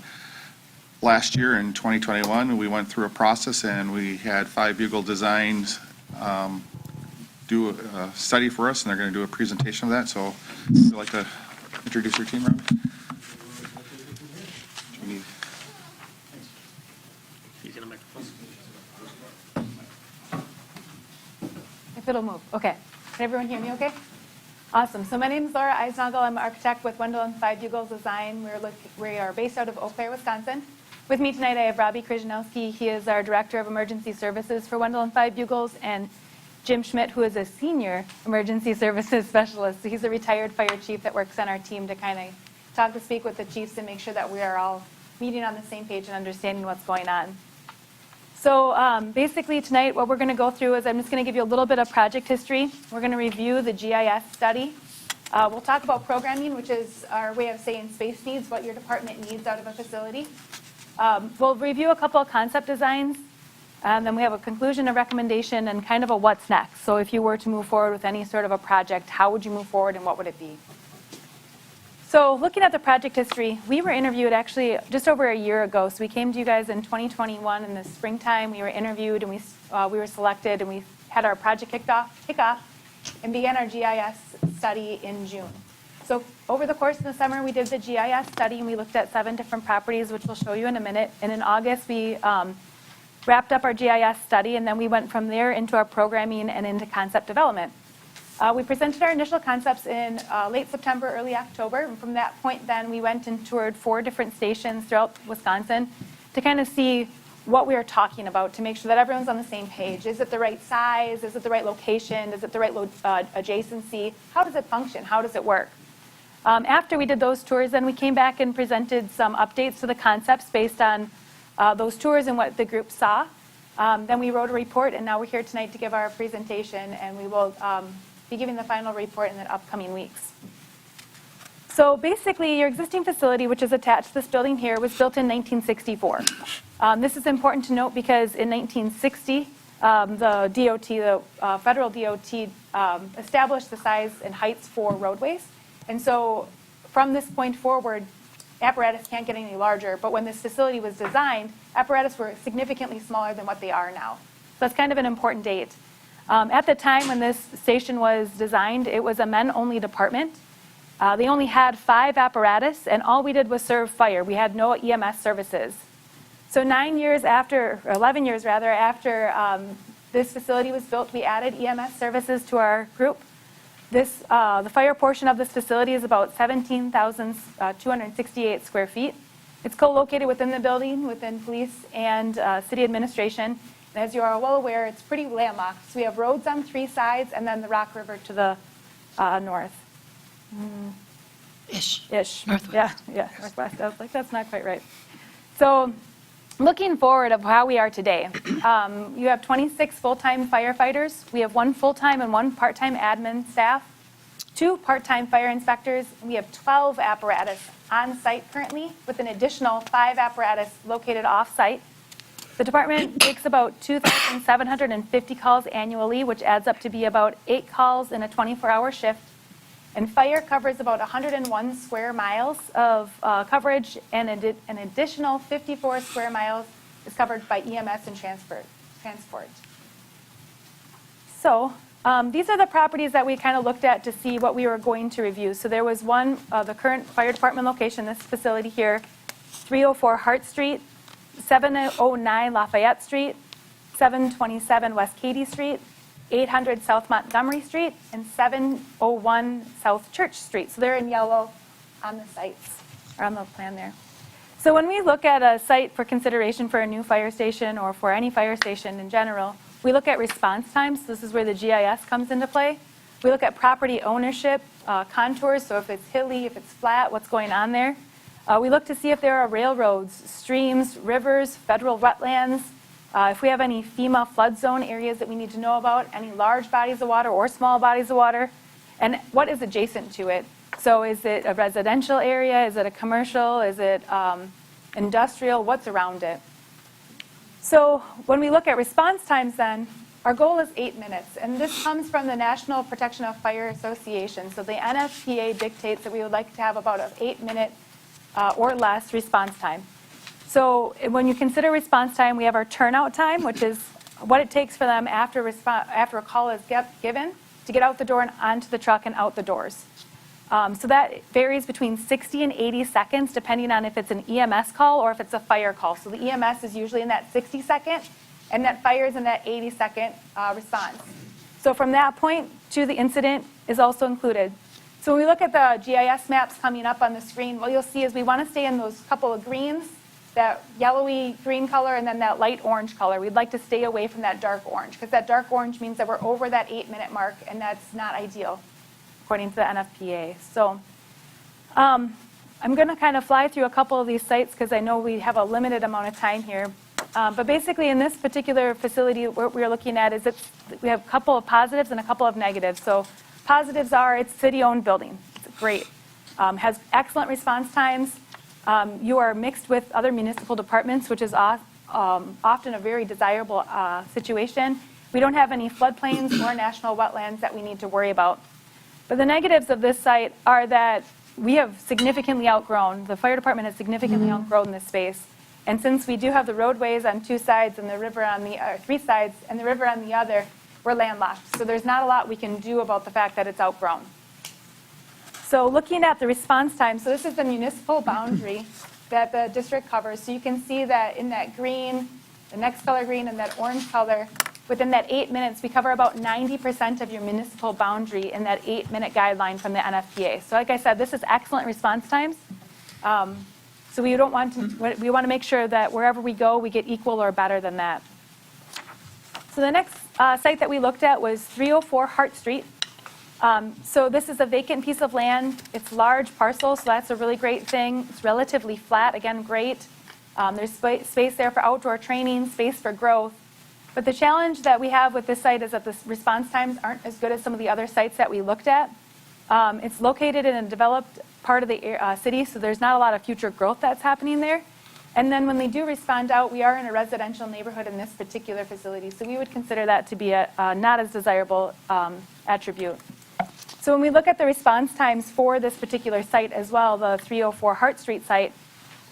last year in 2021, we went through a process and we had Bugle Designs do a study for us, and they're going to do a presentation of that. So I'd like to introduce your team, Robbie. He's in a microphone. If it'll move. Okay. Can everyone hear me okay? Awesome. So my name is Laura Eisnagel. I'm an architect with Wendell and Bugle Design. We are based out of Eau Claire, Wisconsin. With me tonight, I have Robbie Krzyzanowski. He is our Director of Emergency Services for Wendell and Bugles, and Jim Schmidt, who is a Senior Emergency Services Specialist. So he's a retired fire chief that works on our team to kind of speak with the chiefs and make sure that we are all meeting on the same page and understanding what's going on. So basically tonight, what we're going to go through is I'm just going to give you a little bit of project history. We're going to review the GIS study. We'll talk about programming, which is our way of saying space needs, what your department needs out of a facility. We'll review a couple of concept designs. Then we have a conclusion, a recommendation, and kind of a what's next. So if you were to move forward with any sort of a project, how would you move forward and what would it be? So looking at the project history, we were interviewed actually just over a year ago. So we came to you guys in 2021 in the springtime. We were interviewed and we were selected, and we had our project kickoff and began our GIS study in June. So over the course of the summer, we did the GIS study and we looked at 7 different properties, which we'll show you in a minute. And in August, we wrapped up our GIS study, and then we went from there into our programming and into concept development. We presented our initial concepts in late September, early October, and from that point then we went and toured 4 different stations throughout Wisconsin to kind of see what we are talking about, to make sure that everyone's on the same page. Is it the right size? Is it the right location? Is it the right adjacency? How does it function? How does it work? After we did those tours, then we came back and presented some updates to the concepts based on those tours and what the group saw. Then we wrote a report, and now we're here tonight to give our presentation, and we will be giving the final report in the upcoming weeks. So basically, your existing facility, which is attached to this building here, was built in 1964. This is important to note because in 1960, the DOT, the federal DOT, established the size and heights for roadways. And so from this point forward, apparatus can't get any larger. But when this facility was designed, apparatus were significantly smaller than what they are now. So that's kind of an important date. At the time when this station was designed, it was a men-only department. They only had 5 apparatus, and all we did was serve fire. We had no EMS services. So 11 years after this facility was built, we added EMS services to our group. The fire portion of this facility is about 17,268 square feet. It's co-located within the building, within police and city administration. And as you are well aware, it's pretty landlocked. So we have roads on 3 sides and then the Rock River to the north. Ish. Northwest. Yeah, northwest. I was like, that's not quite right. So looking forward of how we are today, you have 26 full-time firefighters. We have 1 full-time and 1 part-time admin staff, 2 part-time fire inspectors. We have 12 apparatus on site currently, with an additional 5 apparatus located off-site. The department makes about 2,750 calls annually, which adds up to be about 8 calls in a 24-hour shift. And fire covers about 101 square miles of coverage, and an additional 54 square miles is covered by EMS and transport. So these are the properties that we kind of looked at to see what we were going to review. So there was one, the current fire department location, this facility here, 304 Hart Street, 709 Lafayette Street, 727 West Katy Street, 800 South Montgomery Street, and 701 South Church Street. So they're in yellow on the sites, or on the plan there. So when we look at a site for consideration for a new fire station or for any fire station in general, we look at response times. This is where the GIS comes into play. We look at property ownership, contours, so if it's hilly, if it's flat, what's going on there. We look to see if there are railroads, streams, rivers, federal wetlands, if we have any FEMA flood zone areas that we need to know about, any large bodies of water or small bodies of water, and what is adjacent to it. So is it a residential area? Is it a commercial? Is it industrial? What's around it? So when we look at response times then, our goal is 8 minutes, and this comes from the National Protection of Fire Association. So the NFPA dictates that we would like to have about an 8-minute or less response time. So when you consider response time, we have our turnout time, which is what it takes for them after a call is given to get out the door and onto the truck and out the doors. So that varies between 60 and 80 seconds, depending on if it's an EMS call or if it's a fire call. So the EMS is usually in that 60-second, and that fire is in that 80-second response. So from that point to the incident is also included. So when we look at the GIS maps coming up on the screen, what you'll see is we want to stay in those couple of greens, that yellowy green color, and then that light orange color. We'd like to stay away from that dark orange, because that dark orange means that we're over that 8-minute mark, and that's not ideal, according to the NFPA. So I'm going to kind of fly through a couple of these sites, because I know we have a limited amount of time here. But basically, in this particular facility, what we're looking at is we have a couple of positives and a couple of negatives. So positives are it's city-owned building. It's great. Has excellent response times. You are mixed with other municipal departments, which is often a very desirable situation. We don't have any floodplains or national wetlands that we need to worry about. But the negatives of this site are that we have significantly outgrown, the fire department has significantly outgrown this space. And since we do have the roadways on 2 sides and the river on the 3 sides and the river on the other, we're landlocked. So there's not a lot we can do about the fact that it's outgrown. So looking at the response time, so this is the municipal boundary that the district covers. So you can see that in that green the next color green, and that orange color, within that 8 minutes, we cover about 90% of your municipal boundary in that 8-minute guideline from the NFPA. So like I said, this is excellent response times. So we want to make sure that wherever we go, we get equal or better than that. So the next site that we looked at was 304 Hart Street. So this is a vacant piece of land. It's large parcel, so that's a really great thing. It's relatively flat, again, great. There's space there for outdoor training, space for growth. But the challenge that we have with this site is that the response times aren't as good as some of the other sites that we looked at. It's located in a developed part of the city, so there's not a lot of future growth that's happening there. And then when they do respond out, we are in a residential neighborhood in this particular facility, so we would consider that to be a not as desirable attribute. So when we look at the response times for this particular site as well, the 304 Hart Street site,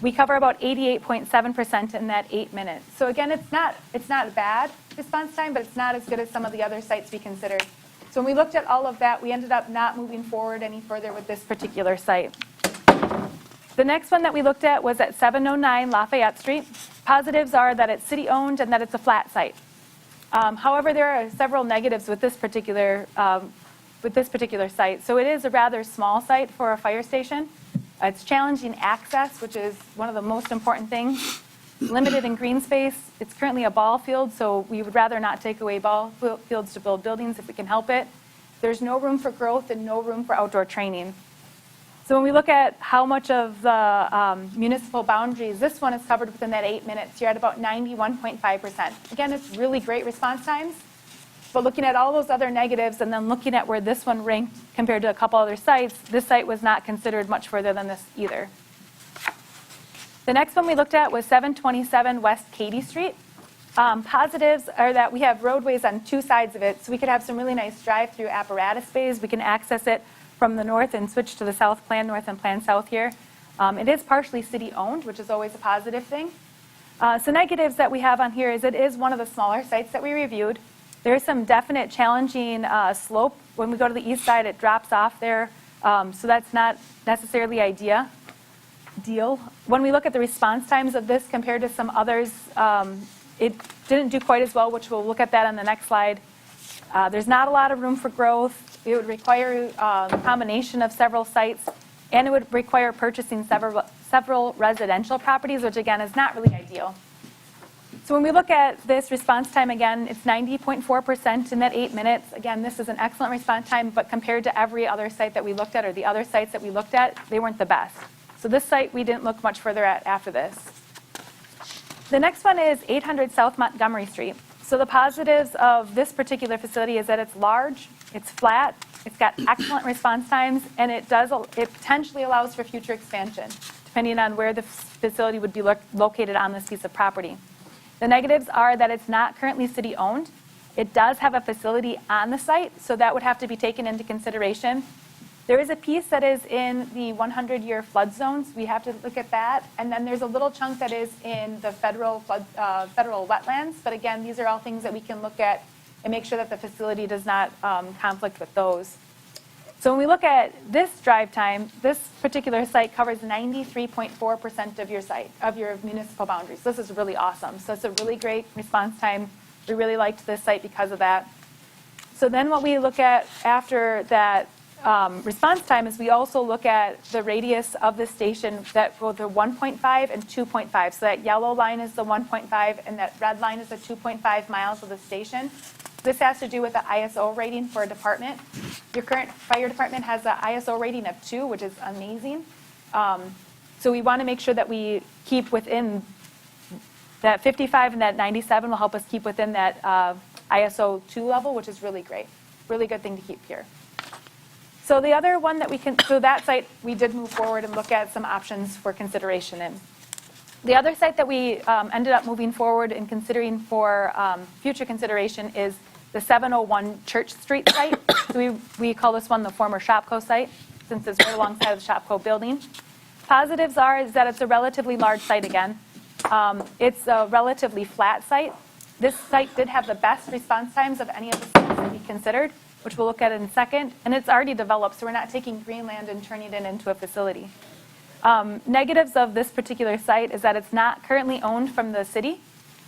we cover about 88.7% in that 8 minutes. So again, it's not a bad response time, but it's not as good as some of the other sites we considered. So when we looked at all of that, we ended up not moving forward any further with this particular site. The next one that we looked at was at 709 Lafayette Street. Positives are that it's city-owned and that it's a flat site. However, there are several negatives with this particular site. So it is a rather small site for a fire station. It's challenging access, which is one of the most important things. Limited in green space. It's currently a ball field, so we would rather not take away ball fields to build buildings if we can help it. There's no room for growth and no room for outdoor training. So when we look at how much of the municipal boundaries, this one is covered within that 8 minutes. You're at about 91.5%. Again, it's really great response times. But looking at all those other negatives and then looking at where this one ranked compared to a couple other sites, this site was not considered much further than this either. The next one we looked at was 727 West Katy Street. Positives are that we have roadways on two sides of it, so we could have some really nice drive-through apparatus bays. We can access it from the north and switch to the south, plan north and plan south here. It is partially city-owned, which is always a positive thing. So negatives that we have on here is it is one of the smaller sites that we reviewed. There is some definite challenging slope. When we go to the east side, it drops off there, so that's not necessarily ideal. When we look at the response times of this compared to some others, it didn't do quite as well, which we'll look at that on the next slide. There's not a lot of room for growth. It would require a combination of several sites, and it would require purchasing several residential properties, which again is not really ideal. So when we look at this response time again, it's 90.4% in that 8 minutes. Again, this is an excellent response time, but compared to every other site that we looked at or the other sites that we looked at, they weren't the best. So this site we didn't look much further at after this. The next one is 800 South Montgomery Street. So the positives of this particular facility is that it's large, it's flat, it's got excellent response times, and it potentially allows for future expansion, depending on where the facility would be located on this piece of property. The negatives are that it's not currently city-owned. It does have a facility on the site, so that would have to be taken into consideration. There is a piece that is in the 100-year flood zones. We have to look at that. And then there's a little chunk that is in the federal wetlands. But again, these are all things that we can look at and make sure that the facility does not conflict with those. So when we look at this drive time, this particular site covers 93.4% of your municipal boundaries. This is really awesome. So it's a really great response time. We really liked this site because of that. So then what we look at after that response time is we also look at the radius of the station that go to 1.5 and 2.5. So that yellow line is the 1.5 and that red line is the 2.5 miles of the station. This has to do with the ISO rating for a department. Your current fire department has an ISO rating of 2, which is amazing. So we want to make sure that we keep within that 55 and that 97 will help us keep within that ISO 2 level, which is really great. Really good thing to keep here. So the other one that so that site, we did move forward and look at some options for consideration in. The other site that we ended up moving forward and considering for future consideration is the 701 Church Street site. So we call this one the former Shopco site, since it's right alongside the Shopco building. Positives is that it's a relatively large site again. It's a relatively flat site. This site did have the best response times of any of the sites that we considered, which we'll look at in a second. And it's already developed, so we're not taking green land and turning it into a facility. Negatives of this particular site is that it's not currently owned from the city.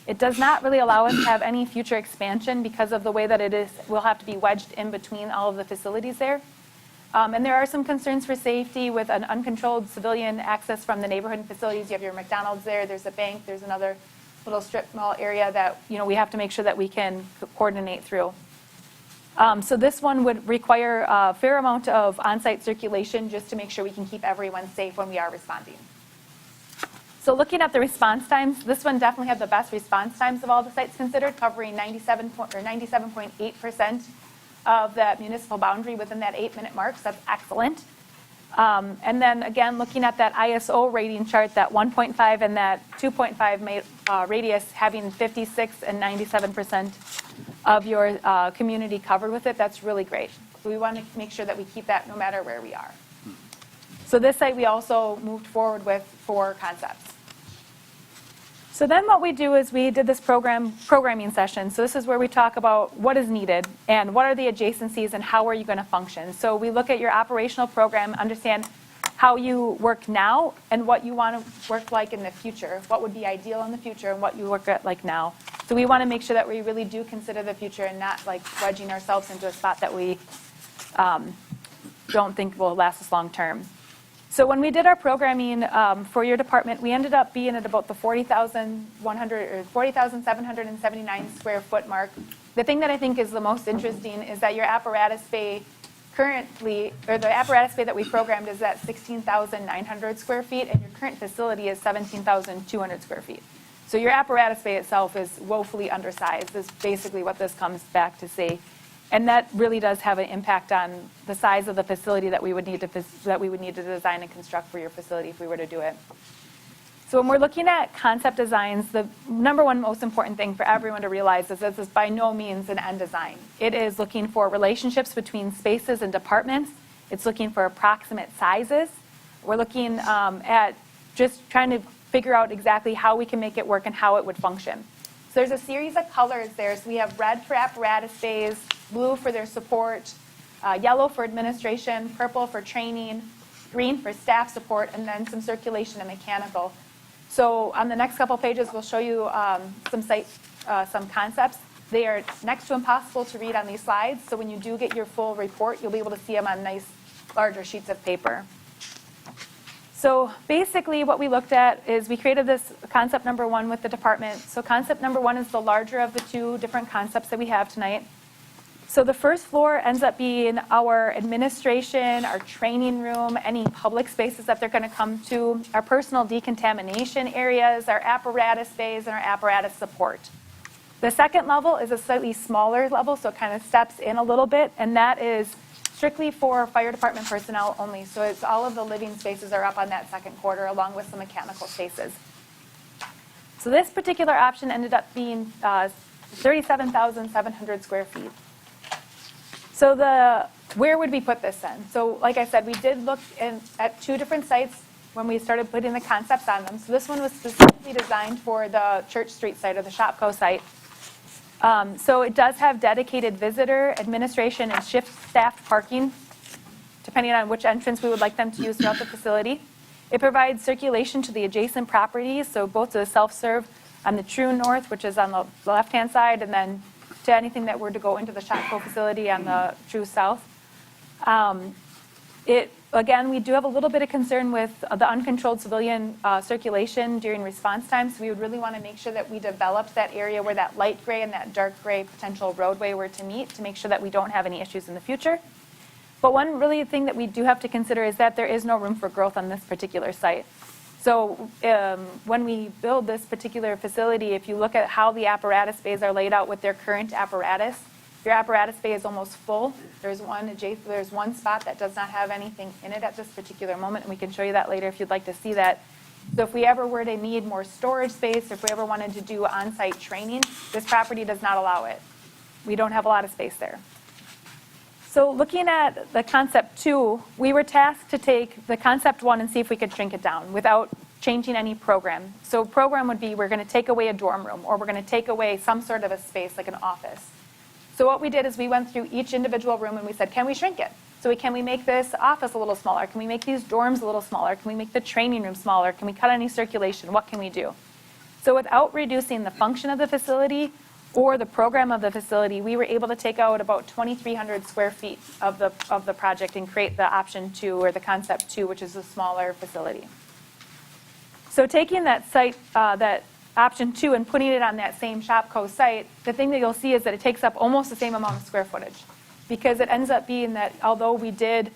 It does not really allow us to have any future expansion because of the way that it is, will have to be wedged in between all of the facilities there. And there are some concerns for safety with an uncontrolled civilian access from the neighborhood facilities. You have your McDonald's there, there's a bank, there's another little strip mall area that, we have to make sure that we can coordinate through. So this one would require a fair amount of on-site circulation just to make sure we can keep everyone safe when we are responding. So looking at the response times, this one definitely had the best response times of all the sites considered, covering 97.8% of that municipal boundary within that 8-minute mark, so that's excellent. And then again, looking at that ISO rating chart, that 1.5 and that 2.5 radius having 56 and 97% of your community covered with it, that's really great. So we want to make sure that we keep that no matter where we are. So this site we also moved forward with 4 concepts. So then what we do is we did this programming session. So this is where we talk about what is needed and what are the adjacencies and how are you going to function. So we look at your operational program, understand how you work now and what you want to work like in the future, what would be ideal in the future and what you work at like now. So we want to make sure that we really do consider the future and not like wedging ourselves into a spot that we don't think will last us long term. So when we did our programming for your department, we ended up being at about the 40,779 square foot mark. The thing that I think is the most interesting is that your apparatus bay currently, or the apparatus bay that we programmed is at 16,900 square feet, and your current facility is 17,200 square feet. So your apparatus bay itself is woefully undersized, is basically what this comes back to say. And that really does have an impact on the size of the facility that we would need to design and construct for your facility if we were to do it. So when we're looking at concept designs, the number one most important thing for everyone to realize is this is by no means an end design. It is looking for relationships between spaces and departments. It's looking for approximate sizes. We're looking at just trying to figure out exactly how we can make it work and how it would function. So there's a series of colors there. So we have red for apparatus bays, blue for their support, yellow for administration, purple for training, green for staff support, and then some circulation and mechanical. So on the next couple pages, we'll show you some concepts. They are next to impossible to read on these slides. So when you do get your full report, you'll be able to see them on nice, larger sheets of paper. So basically what we looked at is we created this concept number 1 with the department. So concept number 1 is the larger of the 2 different concepts that we have tonight. So the first floor ends up being our administration, our training room, any public spaces that they're going to come to, our personal decontamination areas, our apparatus bays, and our apparatus support. The second level is a slightly smaller level, so it kind of steps in a little bit, and that is strictly for fire department personnel only. So it's all of the living spaces are up on that second quarter along with some mechanical spaces. So this particular option ended up being 37,700 square feet. So where would we put this then? So like I said, we did look at 2 different sites when we started putting the concepts on them. So this one was specifically designed for the Church Street site or the Shopko site. So it does have dedicated visitor, administration, and shift staffed parking, depending on which entrance we would like them to use throughout the facility. It provides circulation to the adjacent properties, so both to the self-serve on the true north, which is on the left-hand side, and then to anything that were to go into the Shopko facility on the true south. Again, we do have a little bit of concern with the uncontrolled civilian circulation during response times. So we would really want to make sure that we developed that area where that light gray and that dark gray potential roadway were to meet to make sure that we don't have any issues in the future. But one really thing that we do have to consider is that there is no room for growth on this particular site. So when we build this particular facility, if you look at how the apparatus bays are laid out with their current apparatus, your apparatus bay is almost full. There's one spot that does not have anything in it at this particular moment, and we can show you that later if you'd like to see that. So if we ever were to need more storage space, or if we ever wanted to do on-site training, this property does not allow it. We don't have a lot of space there. So looking at the concept 2, we were tasked to take the concept 1 and see if we could shrink it down without changing any program. So program would be we're going to take away a dorm room, or we're going to take away some sort of a space like an office. So what we did is we went through each individual room and we said, can we shrink it? So can we make this office a little smaller? Can we make these dorms a little smaller? Can we make the training room smaller? Can we cut any circulation? What can we do? So without reducing the function of the facility or the program of the facility, we were able to take out about 2,300 square feet of the project and create the option 2 or the concept 2, which is a smaller facility. So taking that site, that option 2 and putting it on that same Shopco site, the thing that you'll see is that it takes up almost the same amount of square footage, because it ends up being that although we did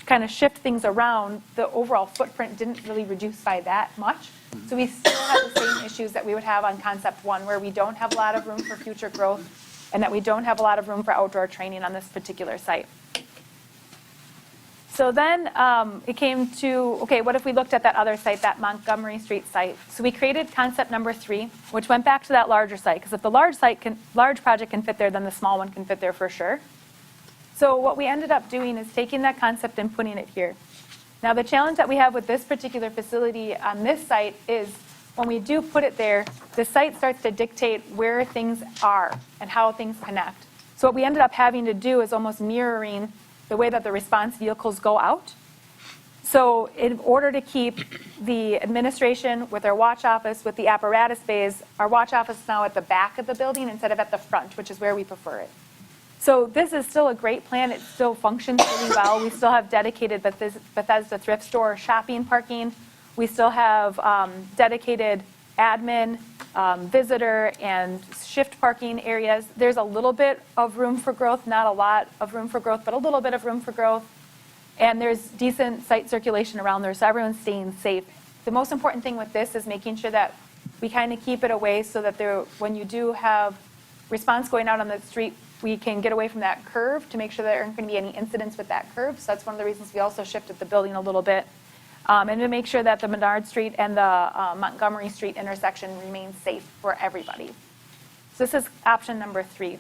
kind of shift things around, the overall footprint didn't really reduce by that much. So we still have the same issues that we would have on concept 1, where we don't have a lot of room for future growth and that we don't have a lot of room for outdoor training on this particular site. So then it came to, okay, what if we looked at that other site, that Montgomery Street site? So we created concept number 3, which went back to that larger site, because if the large project can fit there, then the small one can fit there for sure. So what we ended up doing is taking that concept and putting it here. Now the challenge that we have with this particular facility on this site is when we do put it there, the site starts to dictate where things are and how things connect. So what we ended up having to do is almost mirroring the way that the response vehicles go out. So in order to keep the administration with our watch office, with the apparatus bays, our watch office is now at the back of the building instead of at the front, which is where we prefer it. So this is still a great plan. It still functions really well. We still have dedicated Bethesda thrift store shopping parking. We still have dedicated admin, visitor, and shift parking areas. There's a little bit of room for growth, not a lot of room for growth, but a little bit of room for growth. And there's decent site circulation around there, so everyone's staying safe. The most important thing with this is making sure that we kind of keep it away so that when you do have response going out on the street, we can get away from that curve to make sure there aren't going to be any incidents with that curve. So that's one of the reasons we also shifted the building a little bit. And to make sure that the Menard Street and the Montgomery Street intersection remains safe for everybody. So this is option number 3.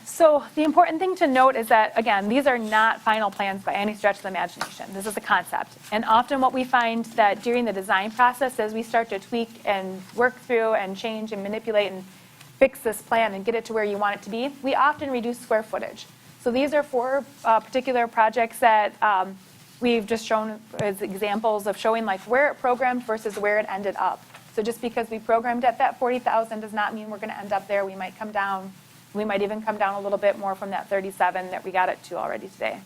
So the important thing to note is that, again, these are not final plans by any stretch of the imagination. This is a concept. And often what we find that during the design process, as we start to tweak and work through and change and manipulate and fix this plan and get it to where you want it to be, we often reduce square footage. So these are 4 particular projects that we've just shown as examples of showing like where it programmed versus where it ended up. So just because we programmed at that 40,000 does not mean we're going to end up there. We might come down. We might even come down a little bit more from that 37 that we got it to already today.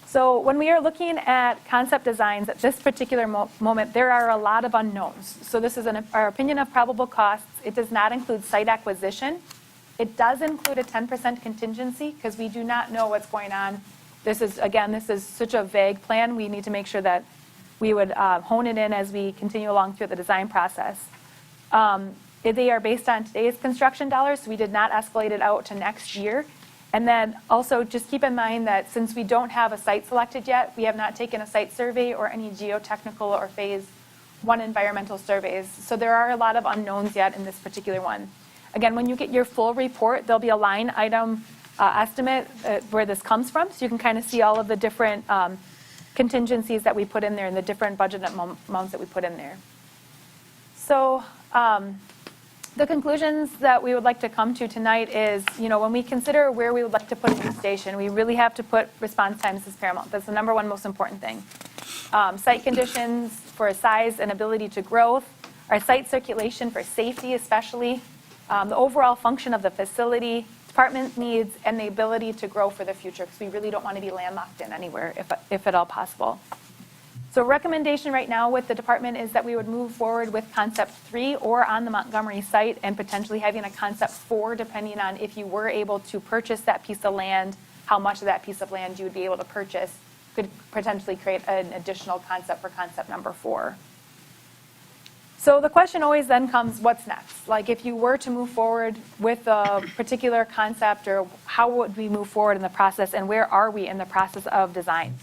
So when we are looking at concept designs at this particular moment, there are a lot of unknowns. So this is our opinion of probable costs. It does not include site acquisition. It does include a 10% contingency because we do not know what's going on. This is such a vague plan. We need to make sure that we would hone it in as we continue along through the design process. They are based on today's construction dollars, so we did not escalate it out to next year. And then also just keep in mind that since we don't have a site selected yet, we have not taken a site survey or any geotechnical or phase 1 environmental surveys. So there are a lot of unknowns yet in this particular one. Again, when you get your full report, there'll be a line item estimate where this comes from, so you can kind of see all of the different contingencies that we put in there and the different budget amounts that we put in there. So the conclusions that we would like to come to tonight is, when we consider where we would like to put a new station, we really have to put response times as paramount. That's the number 1 most important thing. Site conditions for size and ability to growth, our site circulation for safety especially, the overall function of the facility, department needs, and the ability to grow for the future, because we really don't want to be landlocked in anywhere if at all possible. So recommendation right now with the department is that we would move forward with concept 3 or on the Montgomery site and potentially having a concept 4 depending on if you were able to purchase that piece of land, how much of that piece of land you would be able to purchase could potentially create an additional concept for concept number 4. So the question always then comes, what's next? Like if you were to move forward with a particular concept, or how would we move forward in the process, and where are we in the process of design?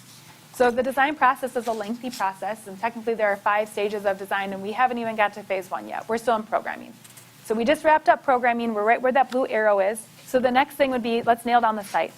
So the design process is a lengthy process, and technically there are 5 stages of design, and we haven't even got to phase 1 yet. We're still in programming. So we just wrapped up programming. We're right where that blue arrow is. So the next thing would be, let's nail down the site.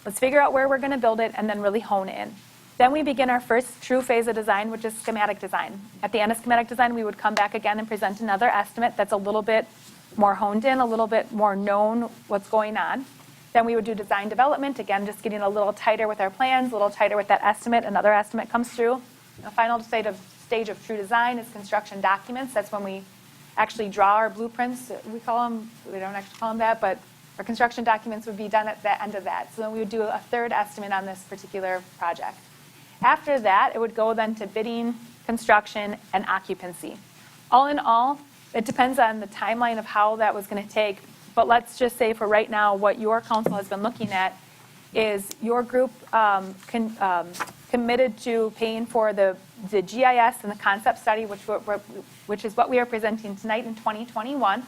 Let's figure out where we're going to build it, and then really hone in. Then we begin our first true phase of design, which is schematic design. At the end of schematic design, we would come back again and present another estimate that's a little bit more honed in, a little bit more known what's going on. Then we would do design development, again, just getting a little tighter with our plans, a little tighter with that estimate. Another estimate comes through. A final state of stage of true design is construction documents. That's when we actually draw our blueprints. We call them, we don't actually call them that, but our construction documents would be done at the end of that. So then we would do a third estimate on this particular project. After that, it would go then to bidding, construction, and occupancy. All in all, it depends on the timeline of how that was going to take. But let's just say for right now, what your council has been looking at is your group committed to paying for the GIS and the concept study, which is what we are presenting tonight in 2021.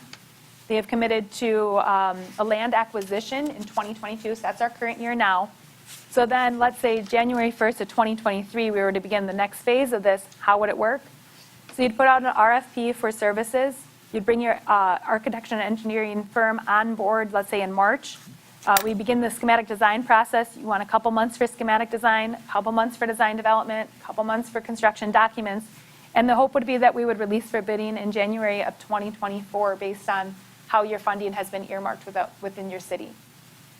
They have committed to a land acquisition in 2022, so that's our current year now. So then, let's say January 1st of 2023, we were to begin the next phase of this. How would it work? So you'd put out an RFP for services. You'd bring your architecture and engineering firm on board, let's say in March. We begin the schematic design process. You want a couple months for schematic design, a couple months for design development, a couple months for construction documents. And the hope would be that we would release for bidding in January of 2024 based on how your funding has been earmarked within your city.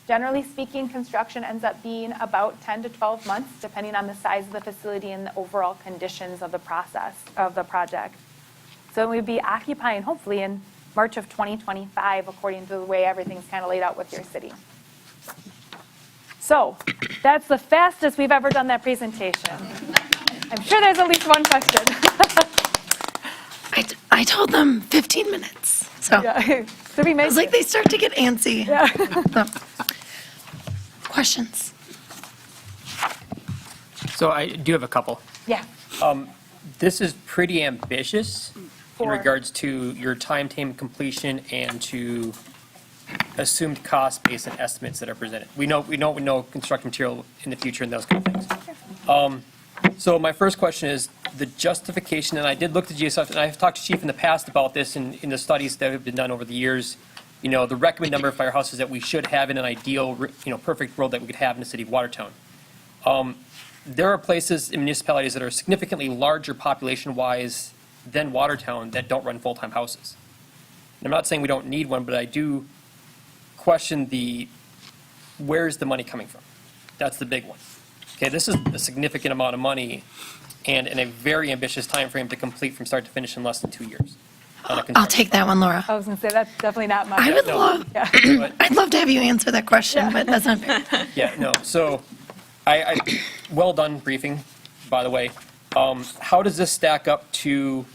Generally speaking, construction ends up being about 10 to 12 months, depending on the size of the facility and the overall conditions of the process of the project. So we'd be occupying, hopefully, in March of 2025, according to the way everything's kind of laid out with your city. So that's the fastest we've ever done that presentation. I'm sure there's at least one question. I told them 15 minutes, so Yeah. So we I was like, they start to get antsy. Yeah. So, questions? So I do have a couple. Yeah. This is pretty ambitious in For- regards to your timetable completion and to assumed cost based on estimates that are presented. We know construction material in the future and those kind of things. So my first question is the justification, and I did look at GSF, and I've talked to Chief in the past about this in the studies that have been done over the years. You know, the recommended number of firehouses that we should have in an ideal, perfect world that we could have in the city of Watertown. There are places in municipalities that are significantly larger population-wise than Watertown that don't run full-time houses. And I'm not saying we don't need one, but I do question where's the money coming from? That's the big one. Okay, this is a significant amount of money and in a very ambitious time frame to complete from start to finish in less than 2 years. I'll take that one, Laura. I was going to say, that's definitely not my. I would love, Yeah. I'd love to have you answer that question, but that's not fair. Yeah, no, so I well done briefing, by the way. How does this stack up to,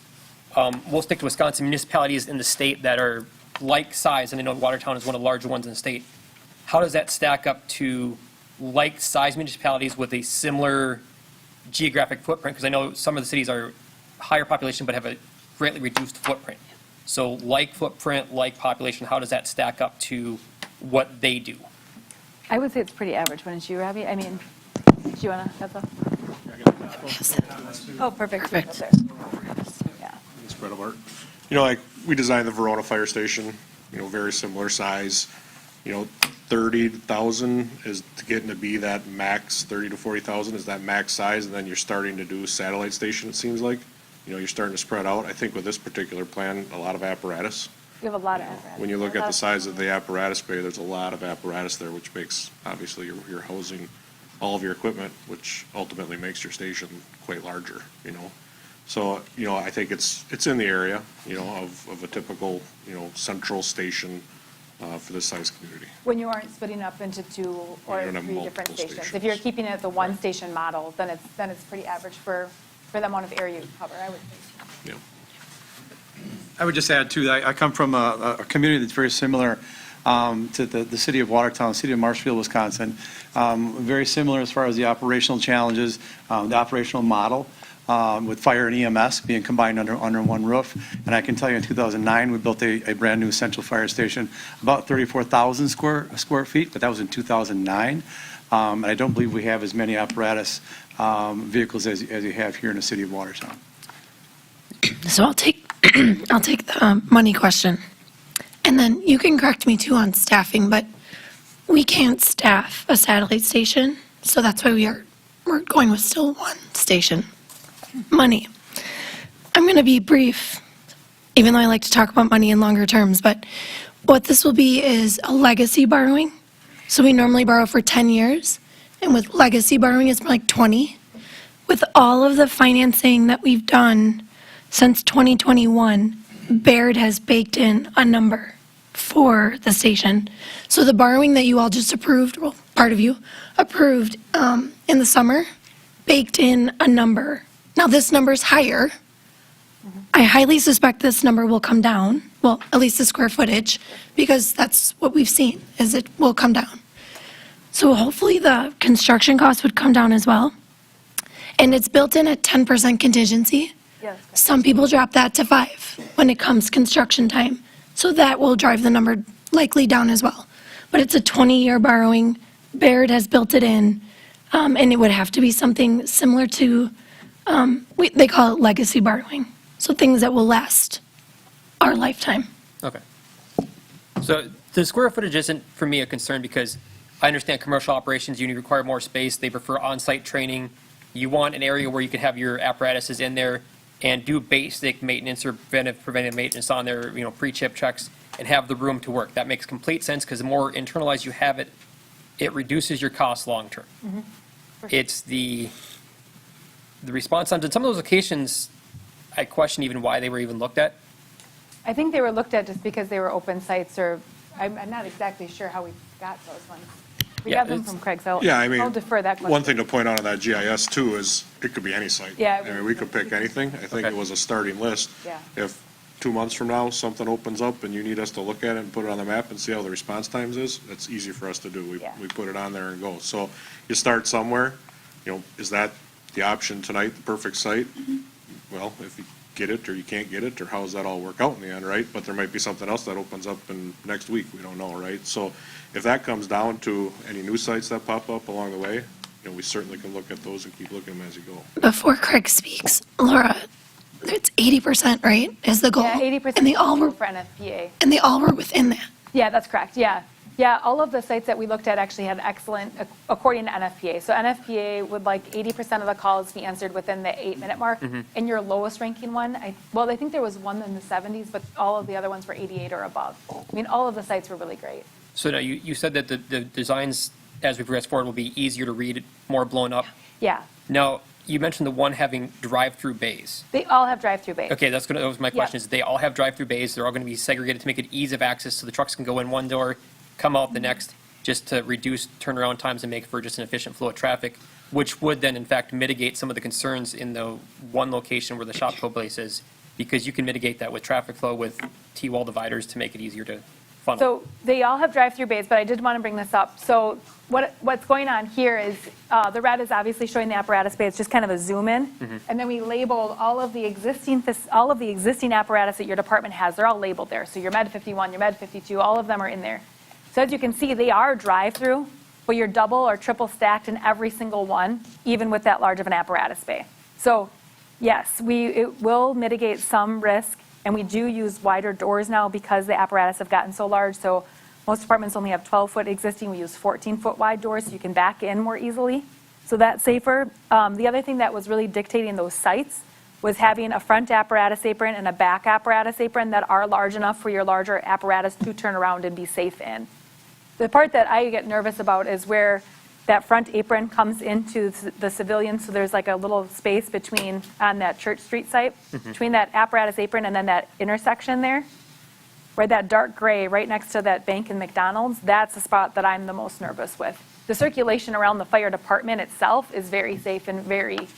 we'll stick to Wisconsin municipalities in the state that are like size, and I know Watertown is one of the larger ones in the state. How does that stack up to like size municipalities with a similar geographic footprint? Because I know some of the cities are higher population but have a greatly reduced footprint. So like footprint, like population, how does that stack up to what they do? I would say it's pretty average, wouldn't you, Robbie? I mean, do you want to have the? Oh, perfect. Perfect. There. Yeah. Spread apart. You know, like, we designed the Verona Fire Station, very similar size. 30,000 is getting to be that max, 30 to 40,000 is that max size, and then you're starting to do satellite station, it seems like. You're starting to spread out. I think with this particular plan, a lot of apparatus. You have a lot of apparatus. When you look at the size of the apparatus bay, there's a lot of apparatus there, which makes, obviously, you're housing all of your equipment, which ultimately makes your station quite larger, So, I think it's in the area, of a typical, central station for this size community. When you aren't splitting up into 2 or You don't have 3 different multiple stations. stations. If you're keeping it at the one station model, then it's pretty average for the amount of area you cover, I would think. I would just add, too, that I come from a community that's very similar to the city of Watertown, city of Marshfield, Wisconsin. Very similar as far as the operational challenges, the operational model, with fire and EMS being combined under one roof. And I can tell you in 2009, we built a brand-new central fire station, about 34,000 square feet, but that was in 2009. And I don't believe we have as many apparatus vehicles as you have here in the city of Watertown. So I'll take the money question. And then you can correct me too on staffing, but we can't staff a satellite station. So that's why we're going with still one station. Money. I'm going to be brief, even though I like to talk about money in longer terms, but what this will be is a legacy borrowing. So we normally borrow for 10 years, and with legacy borrowing, it's more like 20. with all of the financing that we've done since 2021, Baird has baked in a number for the station. So the borrowing that you all just approved, well, part of you approved in the summer, baked in a number. Now, this number's higher. I highly suspect this number will come down, well, at least the square footage, because that's what we've seen, is it will come down. So hopefully the construction costs would come down as well. And it's built in at 10% contingency. Yes. Some people drop that to 5 when it comes construction time. So that will drive the number likely down as well. But it's a 20-year borrowing. Baird has built it in, and it would have to be something similar to, they call it legacy borrowing. So things that will last our lifetime. Okay. So the square footage isn't, for me, a concern because I understand commercial operations, you require more space. They prefer on-site training. You want an area where you can have your apparatuses in there and do basic maintenance or preventive maintenance on their, pre-chip checks and have the room to work. That makes complete sense because the more internalized you have it, it reduces your costs long-term. It's the response times. In some of those locations, I question even why they were even looked at. I think they were looked at just because they were open sites, or I'm not exactly sure how we got those ones. We Yeah, got them it's- from Craig, so Yeah, I mean, I'll defer that question. One thing to point out on that GIS too is it could be any site. Yeah, I mean, we could pick anything. I think it was a starting list. Yeah. If 2 months from now, something opens up and you need us to look at it and put it on the map and see how the response times is, that's easy for us to do. We put it on there and go. So you start somewhere, is that the option tonight, the perfect site? Well, if you get it or you can't get it, or how does that all work out in the end, right? But there might be something else that opens up in next week, we don't know, right? So if that comes down to any new sites that pop up along the way, we certainly can look at those and keep looking at them as you go. Before Craig speaks, Laura, it's 80%, right, is the goal? Yeah, 80% And they all were, for NFPA. and they all were within that. Yeah, that's correct, yeah. Yeah, all of the sites that we looked at actually had excellent, according to NFPA. So NFPA would like 80% of the calls be answered within the 8-minute mark. And your lowest ranking one, I think there was one in the 70s, but all of the other ones were 88 or above. I mean, all of the sites were really great. So now you said that the designs, as we progress forward, will be easier to read, more blown up. Yeah, Now, you mentioned the one having drive-through bays. they all have drive-through bays. Okay, that was my question, is they all have drive-through bays. They're all going to be segregated to make it ease of access so the trucks can go in one door, come out the next, just to reduce turnaround times and make for just an efficient flow of traffic, which would then, in fact, mitigate some of the concerns in the one location where the Shopko place is, because you can mitigate that with traffic flow with T-wall dividers to make it easier to funnel. So they all have drive-through bays, but I did want to bring this up. So what's going on here is the red is obviously showing the apparatus bay. It's just kind of a zoom in. And then we labeled all of the existing apparatus that your department has. They're all labeled there. So your Med 51, your Med 52, all of them are in there. So as you can see, they are drive-through, but you're double or triple stacked in every single one, even with that large of an apparatus bay. So yes, it will mitigate some risk. And we do use wider doors now because the apparatus have gotten so large. So most departments only have 12-foot existing. We use 14-foot wide doors so you can back in more easily. So that's safer. The other thing that was really dictating those sites was having a front apparatus apron and a back apparatus apron that are large enough for your larger apparatus to turn around and be safe in. The part that I get nervous about is where that front apron comes into the civilian, so there's like a little space between, on that Church Street site, between that apparatus apron and then that intersection there, where that dark gray right next to that bank and McDonald's, that's the spot that I'm the most nervous with. The circulation around the fire department itself is very safe and very,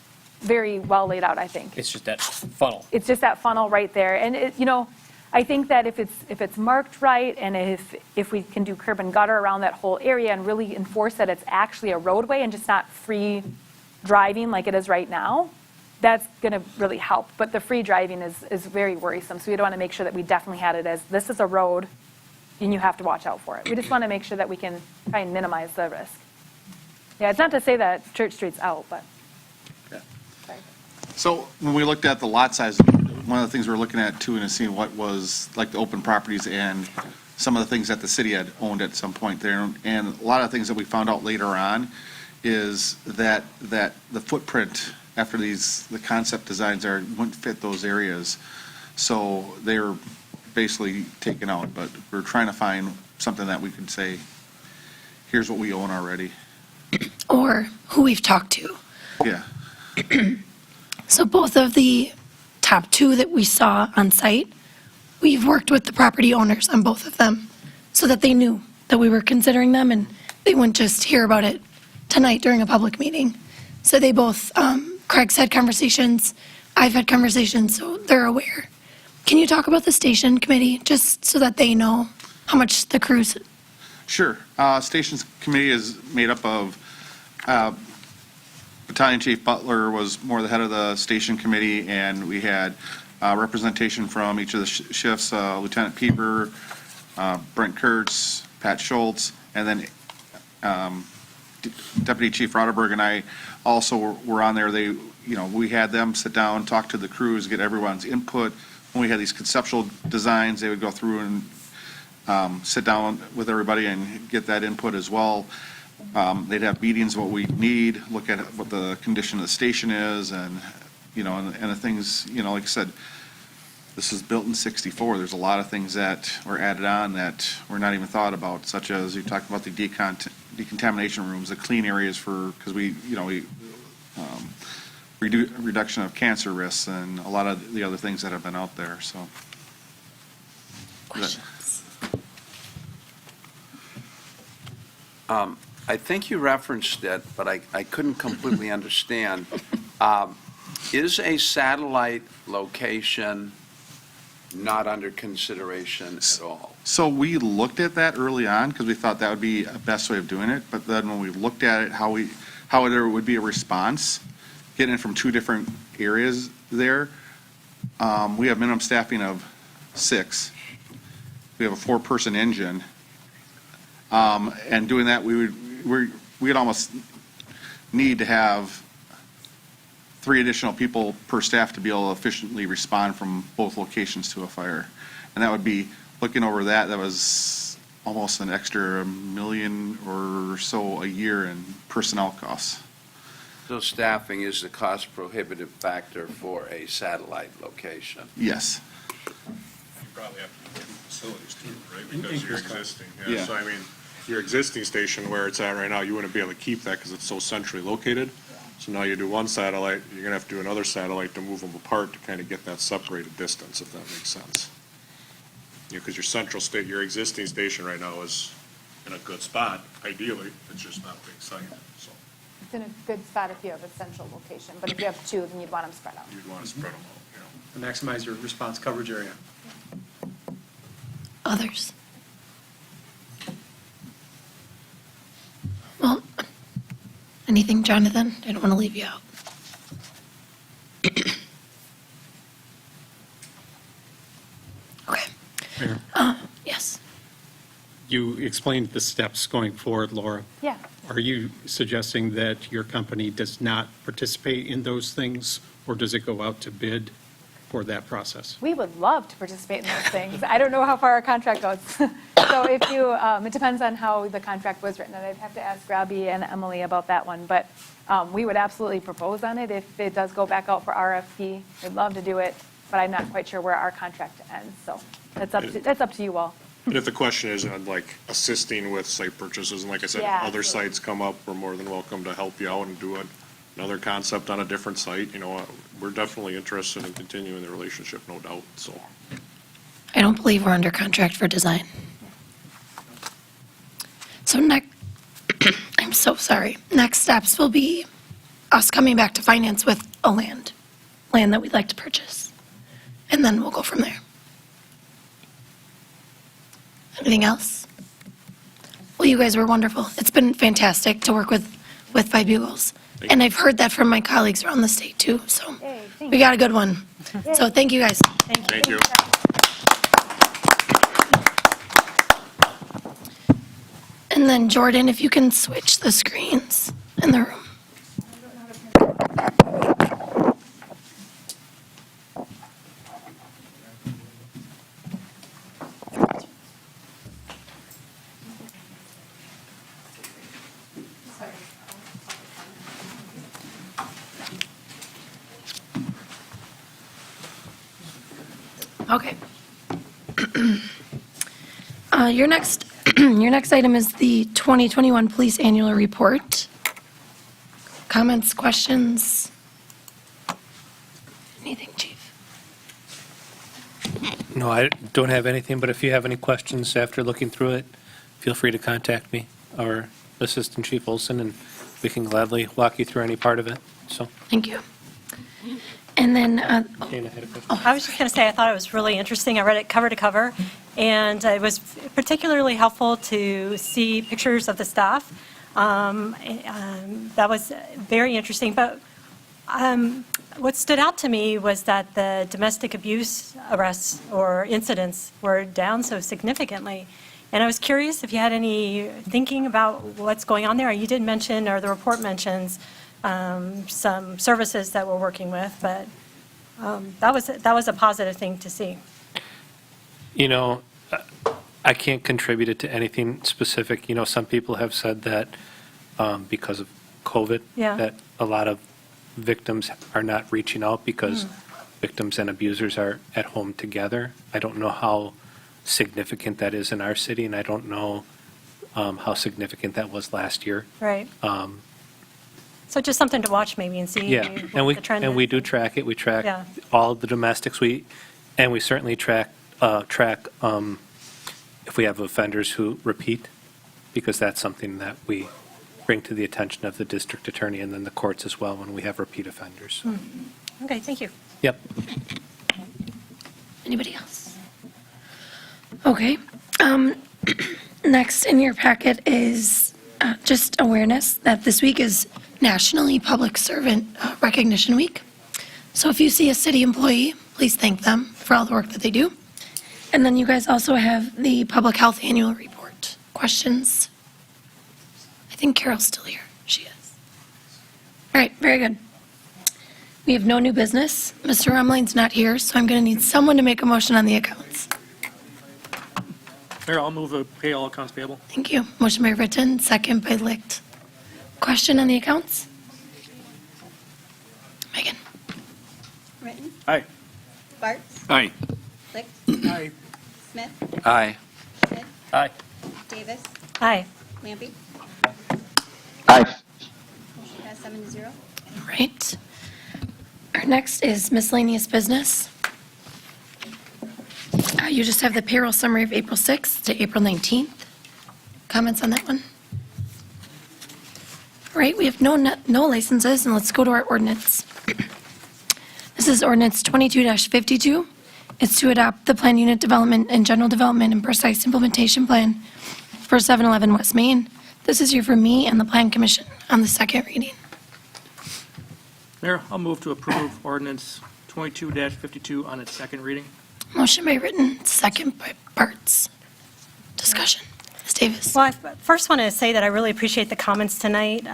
very well laid out, I think. It's just that funnel. It's just that funnel right there. And I think that if it's marked right, and if we can do curb and gutter around that whole area and really enforce that it's actually a roadway and just not free driving like it is right now, that's going to really help. But the free driving is very worrisome. So we want to make sure that we definitely had it as this is a road and you have to watch out for it. We just want to make sure that we can try and minimize the risk. Yeah, it's not to say that Church Street's out, but. Sorry. So when we looked at the lot size, one of the things we were looking at too, and seeing what was like the open properties and some of the things that the city had owned at some point there. And a lot of things that we found out later on is that the footprint after the concept designs wouldn't fit those areas. So they were basically taken out, but we're trying to find something that we could say, here's what we own already. Or who we've talked to. Yeah. So both of the top two that we saw on site, we've worked with the property owners on both of them so that they knew that we were considering them and they wouldn't just hear about it tonight during a public meeting. So they both, Craig's had conversations, I've had conversations, so they're aware. Can you talk about the station committee, just so that they know how much the crews? Sure. Stations Committee is made up of, Battalion Chief Butler was more the head of the Station Committee, and we had representation from each of the shifts, Lieutenant Pieper, Brent Kurtz, Pat Schultz, and then Deputy Chief Rotterberg and I also were on there. They, we had them sit down, talk to the crews, get everyone's input. When we had these conceptual designs, they would go through and sit down with everybody and get that input as well. They'd have meetings, what we need, look at what the condition of the station is, and, and the things, like I said, this is built in '64. There's a lot of things that were added on that were not even thought about, such as you talked about the decontamination rooms, the clean areas because reduction of cancer risks and a lot of the other things that have been out there, so. Questions? I think you referenced it, but I couldn't completely understand. Is a satellite location not under consideration at all? So we looked at that early on because we thought that would be a best way of doing it. But then when we looked at it, how there would be a response, getting it from two different areas there. We have minimum staffing of 6. We have a 4-person engine. And doing that, we'd almost need to have 3 additional people per staff to be able to efficiently respond from both locations to a fire. And that would be, looking over that was almost an extra $1 million or so a year in personnel costs. So staffing is the cost prohibitive factor for a satellite location? Yes. You probably have to do facilities too, right? Because you're existing. Yeah. So I mean, your existing station where it's at right now, you wouldn't be able to keep that because it's so centrally located. So now you do one satellite, you're gonna have to do another satellite to move them apart to kind of get that separated distance, if that makes sense. Because your existing station right now is in a good spot, ideally, it's just not a big site, so It's in a good spot if you have a central location, but if you have 2, then you'd want them spread out. you'd want to spread them out, To maximize your response coverage area. Others? Well, anything, Jonathan? I don't want to leave you out. Okay. Mayor, Yes. you explained the steps going forward, Laura. Yeah. Are you suggesting that your company does not participate in those things, or does it go out to bid for that process? We would love to participate in those things. I don't know how far our contract goes. So if you, it depends on how the contract was written, and I'd have to ask Robbie and Emily about that one. But we would absolutely propose on it if it does go back out for RFP. We'd love to do it, but I'm not quite sure where our contract ends. So that's up to you all. And if the question is on like assisting with site purchases, and like I said, Yeah, other absolutely. sites come up, we're more than welcome to help you out and do another concept on a different site, we're definitely interested in continuing the relationship, no doubt, so. I don't believe we're under contract for design. So I'm so sorry. Next steps will be us coming back to finance with a land that we'd like to purchase. And then we'll go from there. Anything else? Well, you guys were wonderful. It's been fantastic to work with Five Bugles. And I've heard that from my colleagues around the state too, so we got a good one. So thank you guys. Thank you. And then Jordan, if you can switch the screens in the room. Okay. Your next item is the 2021 Police Annual Report. Comments, questions? No, I don't have anything, but if you have any questions after looking through it, feel free to contact me or Assistant Chief Olson, and we can gladly walk you through any part of it, so. Thank you. And then, Dana had a question. I was just going to say, I thought it was really interesting. I read it cover to cover, and it was particularly helpful to see pictures of the staff. That was very interesting. But what stood out to me was that the domestic abuse arrests or incidents were down so significantly. And I was curious if you had any thinking about what's going on there. You did mention, or the report mentions, some services that we're working with, but that was a positive thing to see. You know, I can't contribute it to anything specific. You know, some people have said that because of COVID, Yeah. that a lot of victims are not reaching out because victims and abusers are at home together. I don't know how significant that is in our city, and I don't know how significant that was last year. Right. So just something to watch maybe and see Yeah, what the trend is. and we do track it. We track Yeah. all of the domestics. We certainly track if we have offenders who repeat, because that's something that we bring to the attention of the district attorney and then the courts as well when we have repeat offenders. Okay, thank you. Yep. anybody else? Okay. Next in your packet is just awareness that this week is Nationally Public Servant Recognition Week. So if you see a city employee, please thank them for all the work that they do. And then you guys also have the Public Health Annual Report. Questions? I think Carol's still here. She is. All right, very good. We have no new business. Mr. Rumline's not here, so I'm going to need someone to make a motion on the accounts. Mayor, I'll move to pay all accounts payable. Thank you. Motion by Ritten, second by Licht. Question on the accounts? Megan? Ritten? Aye. Bartz? Aye. Licht? Aye. Smith? Aye. Schmidt? Aye. Davis? Aye. Lampy? Aye. Motion passed 7-0. All right. Our next is miscellaneous business. You just have the payroll summary of April 6th to April 19th. Comments on that one? All right, we have no licenses, and let's go to our ordinance. This is ordinance 22-52. It's to adopt the plan unit development and general development and precise implementation plan for 711 West Main. This is here for me and the Plan Commission on the second reading. Mayor, I'll move to approve ordinance 22-52 on its second reading. Motion by Ritten, second by Bartz. Discussion. Ms. Davis. Well, I first want to say that I really appreciate the comments tonight.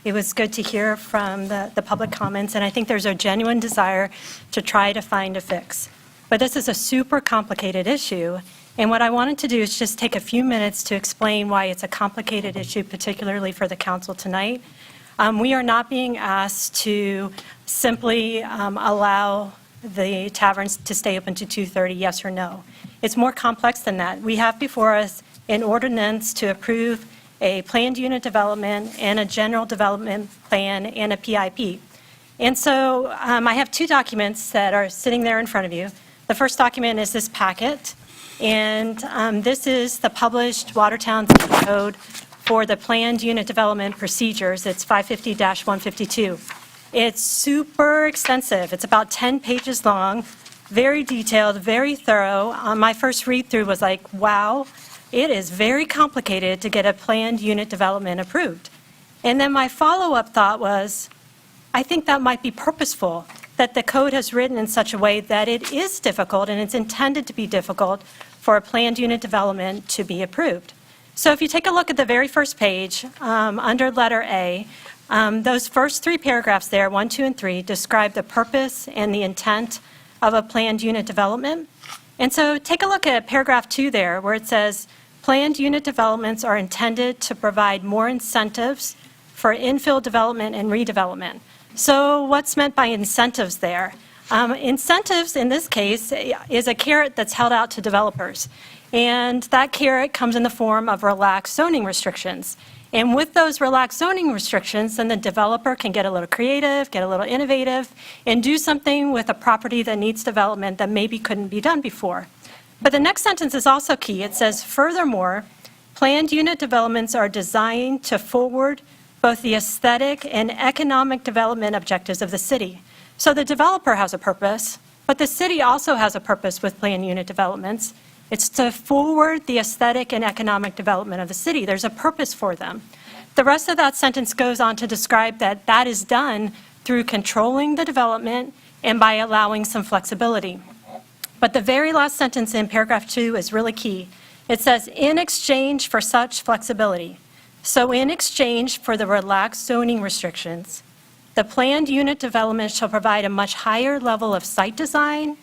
It was good to hear from the public comments, and I think there's a genuine desire to try to find a fix. But this is a super complicated issue, and what I wanted to do is just take a few minutes to explain why it's a complicated issue, particularly for the council tonight. We are not being asked to simply allow the taverns to stay open to 2:30, yes or no. It's more complex than that. We have before us an ordinance to approve a planned unit development and a general development plan and a PIP. And so I have two documents that are sitting there in front of you. The first document is this packet, and this is the published Watertown City Code for the planned unit development procedures. It's 550-152. It's super extensive. It's about 10 pages long, very detailed, very thorough. My first read-through was like, wow, it is very complicated to get a planned unit development approved. And then my follow-up thought was, I think that might be purposeful, that the code has written in such a way that it is difficult, and it's intended to be difficult for a planned unit development to be approved. So if you take a look at the very first page, under letter A, those first three paragraphs there, 1, 2, and 3, describe the purpose and the intent of a planned unit development. And so take a look at paragraph 2 there, where it says, planned unit developments are intended to provide more incentives for infill development and redevelopment. So what's meant by incentives there? Incentives, in this case, is a carrot that's held out to developers. And that carrot comes in the form of relaxed zoning restrictions. And with those relaxed zoning restrictions, then the developer can get a little creative, get a little innovative, and do something with a property that needs development that maybe couldn't be done before. But the next sentence is also key. It says, furthermore, planned unit developments are designed to forward both the aesthetic and economic development objectives of the city. So the developer has a purpose, but the city also has a purpose with planned unit developments. It's to forward the aesthetic and economic development of the city. There's a purpose for them. The rest of that sentence goes on to describe that that is done through controlling the development and by allowing some flexibility. But the very last sentence in paragraph 2 is really key. It says, in exchange for such flexibility. So in exchange for the relaxed zoning restrictions, the planned unit development shall provide a much higher level of site design,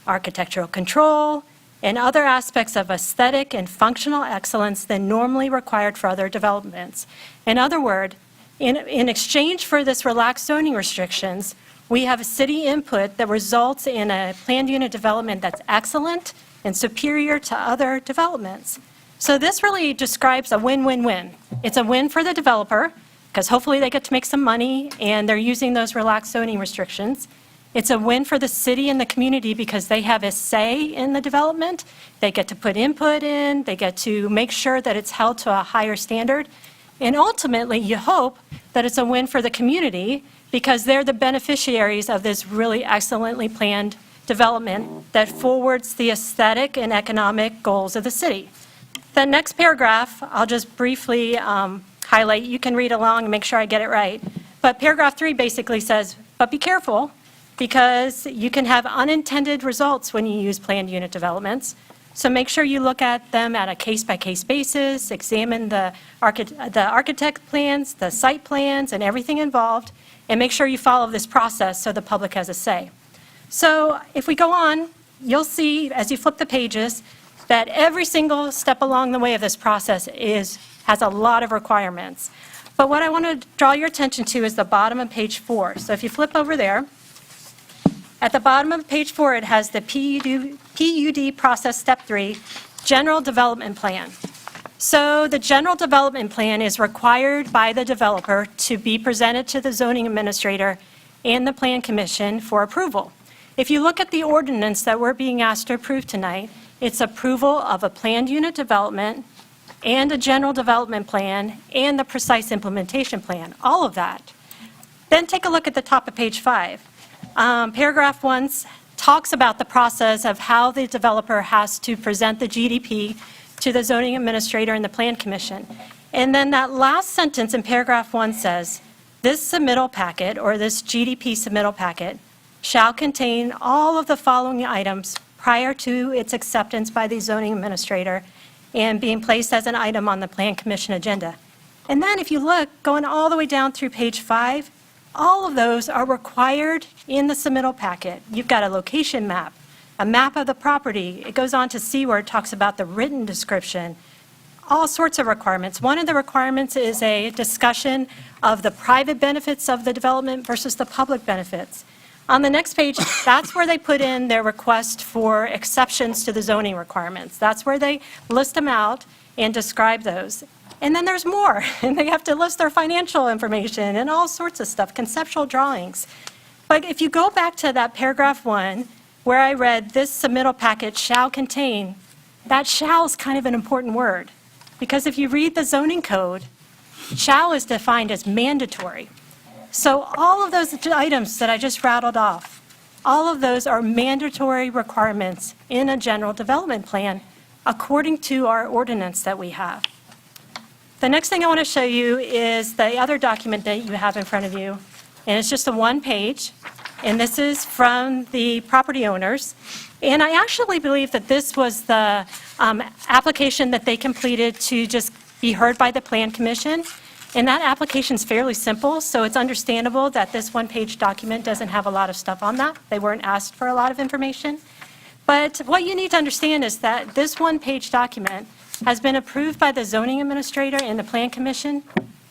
architectural control, and other aspects of aesthetic and functional excellence than normally required for other developments. In other words, in exchange for this relaxed zoning restrictions, we have a city input that results in a planned unit development that's excellent and superior to other developments. So this really describes a win-win-win. It's a win for the developer, because hopefully they get to make some money and they're using those relaxed zoning restrictions. It's a win for the city and the community because they have a say in the development. They get to put input in, they get to make sure that it's held to a higher standard. And ultimately, you hope that it's a win for the community because they're the beneficiaries of this really excellently planned development that forwards the aesthetic and economic goals of the city. The next paragraph, I'll just briefly highlight. You can read along and make sure I get it right. But paragraph 3 basically says, but be careful, because you can have unintended results when you use planned unit developments. So make sure you look at them at a case-by-case basis, examine the architect plans, the site plans, and everything involved, and make sure you follow this process so the public has a say. So if we go on, you'll see, as you flip the pages, that every single step along the way of this process has a lot of requirements. But what I want to draw your attention to is the bottom of page 4. So if you flip over there, at the bottom of page 4, it has the PUD process step 3, general development plan. So the general development plan is required by the developer to be presented to the zoning administrator and the plan commission for approval. If you look at the ordinance that we're being asked to approve tonight, it's approval of a planned unit development and a general development plan and the precise implementation plan, all of that. Then take a look at the top of page 5. Paragraph 1 talks about the process of how the developer has to present the GDP to the zoning administrator and the plan commission. And then that last sentence in paragraph 1 says, this submittal packet, or this GDP submittal packet, shall contain all of the following items prior to its acceptance by the zoning administrator and being placed as an item on the plan commission agenda. And then if you look, going all the way down through page 5, all of those are required in the submittal packet. You've got a location map, a map of the property. It goes on to see where it talks about the written description, all sorts of requirements. One of the requirements is a discussion of the private benefits of the development versus the public benefits. On the next page, that's where they put in their request for exceptions to the zoning requirements. That's where they list them out and describe those. And then there's more, and they have to list their financial information and all sorts of stuff, conceptual drawings. But if you go back to that paragraph 1, where I read, this submittal packet shall contain, that shall is kind of an important word. Because if you read the zoning code, shall is defined as mandatory. So all of those items that I just rattled off, all of those are mandatory requirements in a general development plan according to our ordinance that we have. The next thing I want to show you is the other document that you have in front of you, and it's just a one page, and this is from the property owners. And I actually believe that this was the application that they completed to just be heard by the Plan Commission. And that application is fairly simple, so it's understandable that this one-page document doesn't have a lot of stuff on that. They weren't asked for a lot of information. But what you need to understand is that this one-page document has been approved by the zoning administrator and the Plan Commission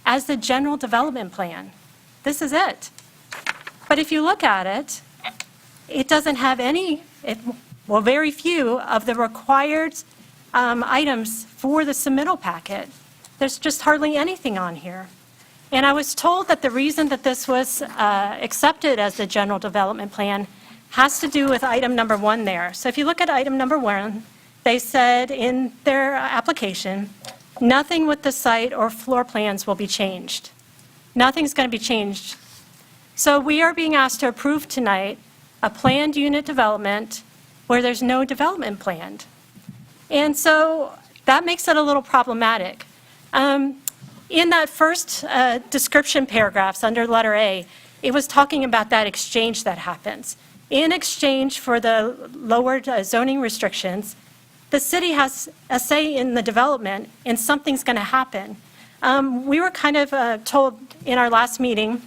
as the general development plan. This is it. But if you look at it, it doesn't have any, very few of the required items for the submittal packet. there's just hardly anything on here. And I was told that the reason that this was accepted as the general development plan has to do with item number 1 there. So if you look at item number 1, they said in their application, nothing with the site or floor plans will be changed. Nothing's going to be changed. So we are being asked to approve tonight a planned unit development where there's no development planned. And so that makes it a little problematic. In that first description paragraphs under letter A, it was talking about that exchange that happens. In exchange for the lowered zoning restrictions, the city has a say in the development and something's going to happen. We were kind of told in our last meeting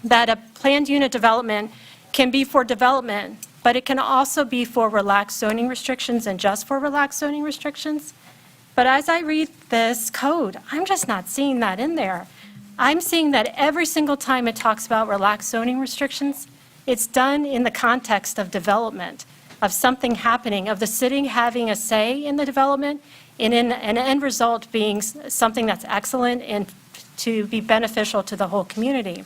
that a planned unit development can be for development, but it can also be for relaxed zoning restrictions and just for relaxed zoning restrictions. But as I read this code, I'm just not seeing that in there. I'm seeing that every single time it talks about relaxed zoning restrictions, it's done in the context of development, of something happening, of the city having a say in the development, and in an end result being something that's excellent and to be beneficial to the whole community.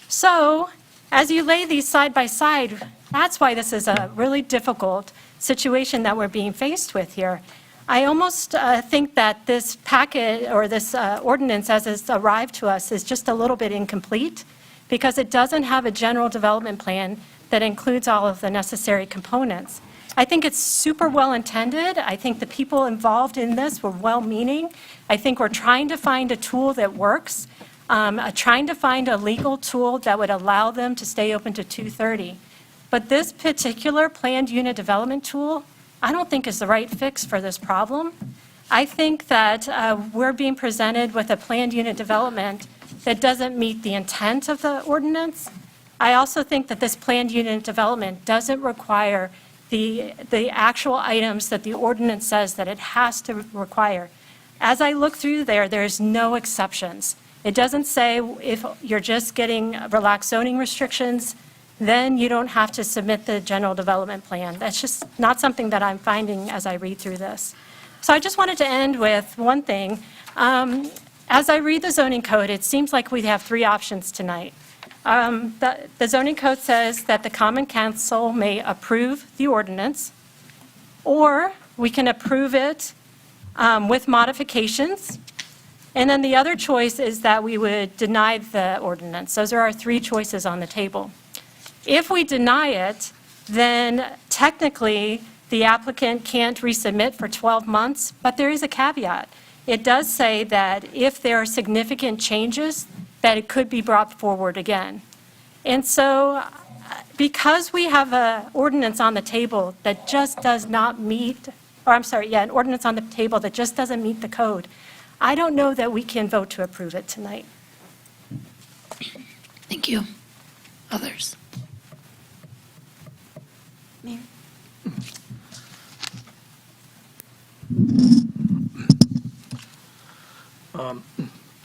So, as you lay these side by side, that's why this is a really difficult situation that we're being faced with here. I almost think that this packet or this ordinance as it's arrived to us is just a little bit incomplete because it doesn't have a general development plan that includes all of the necessary components. I think it's super well intended. I think the people involved in this were well-meaning. I think we're trying to find a tool that works, trying to find a legal tool that would allow them to stay open to 2:30. But this particular planned unit development tool, I don't think is the right fix for this problem. I think that we're being presented with a planned unit development that doesn't meet the intent of the ordinance. I also think that this planned unit development doesn't require the actual items that the ordinance says that it has to require. As I look through there, there's no exceptions. It doesn't say if you're just getting relaxed zoning restrictions, then you don't have to submit the general development plan. That's just not something that I'm finding as I read through this. So I just wanted to end with one thing. As I read the zoning code, it seems like we have 3 options tonight. The zoning code says that the Common Council may approve the ordinance, or we can approve it with modifications. And then the other choice is that we would deny the ordinance. Those are our 3 choices on the table. If we deny it, then technically the applicant can't resubmit for 12 months, but there is a caveat. It does say that if there are significant changes, that it could be brought forward again. And so because we have an ordinance on the table that just does not meet, or I'm sorry, an ordinance on the table that just doesn't meet the code, I don't know that we can vote to approve it tonight. Thank you. Others? Mayor?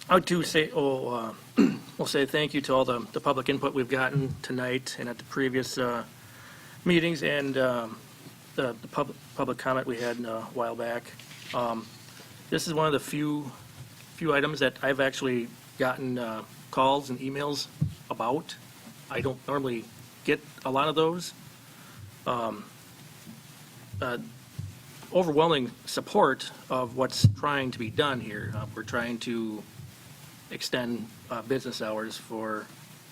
I would too say, we'll say thank you to all the public input we've gotten tonight and at the previous meetings and the public comment we had a while back. This is one of the few items that I've actually gotten calls and emails about. I don't normally get a lot of those. Overwhelming support of what's trying to be done here. We're trying to extend business hours for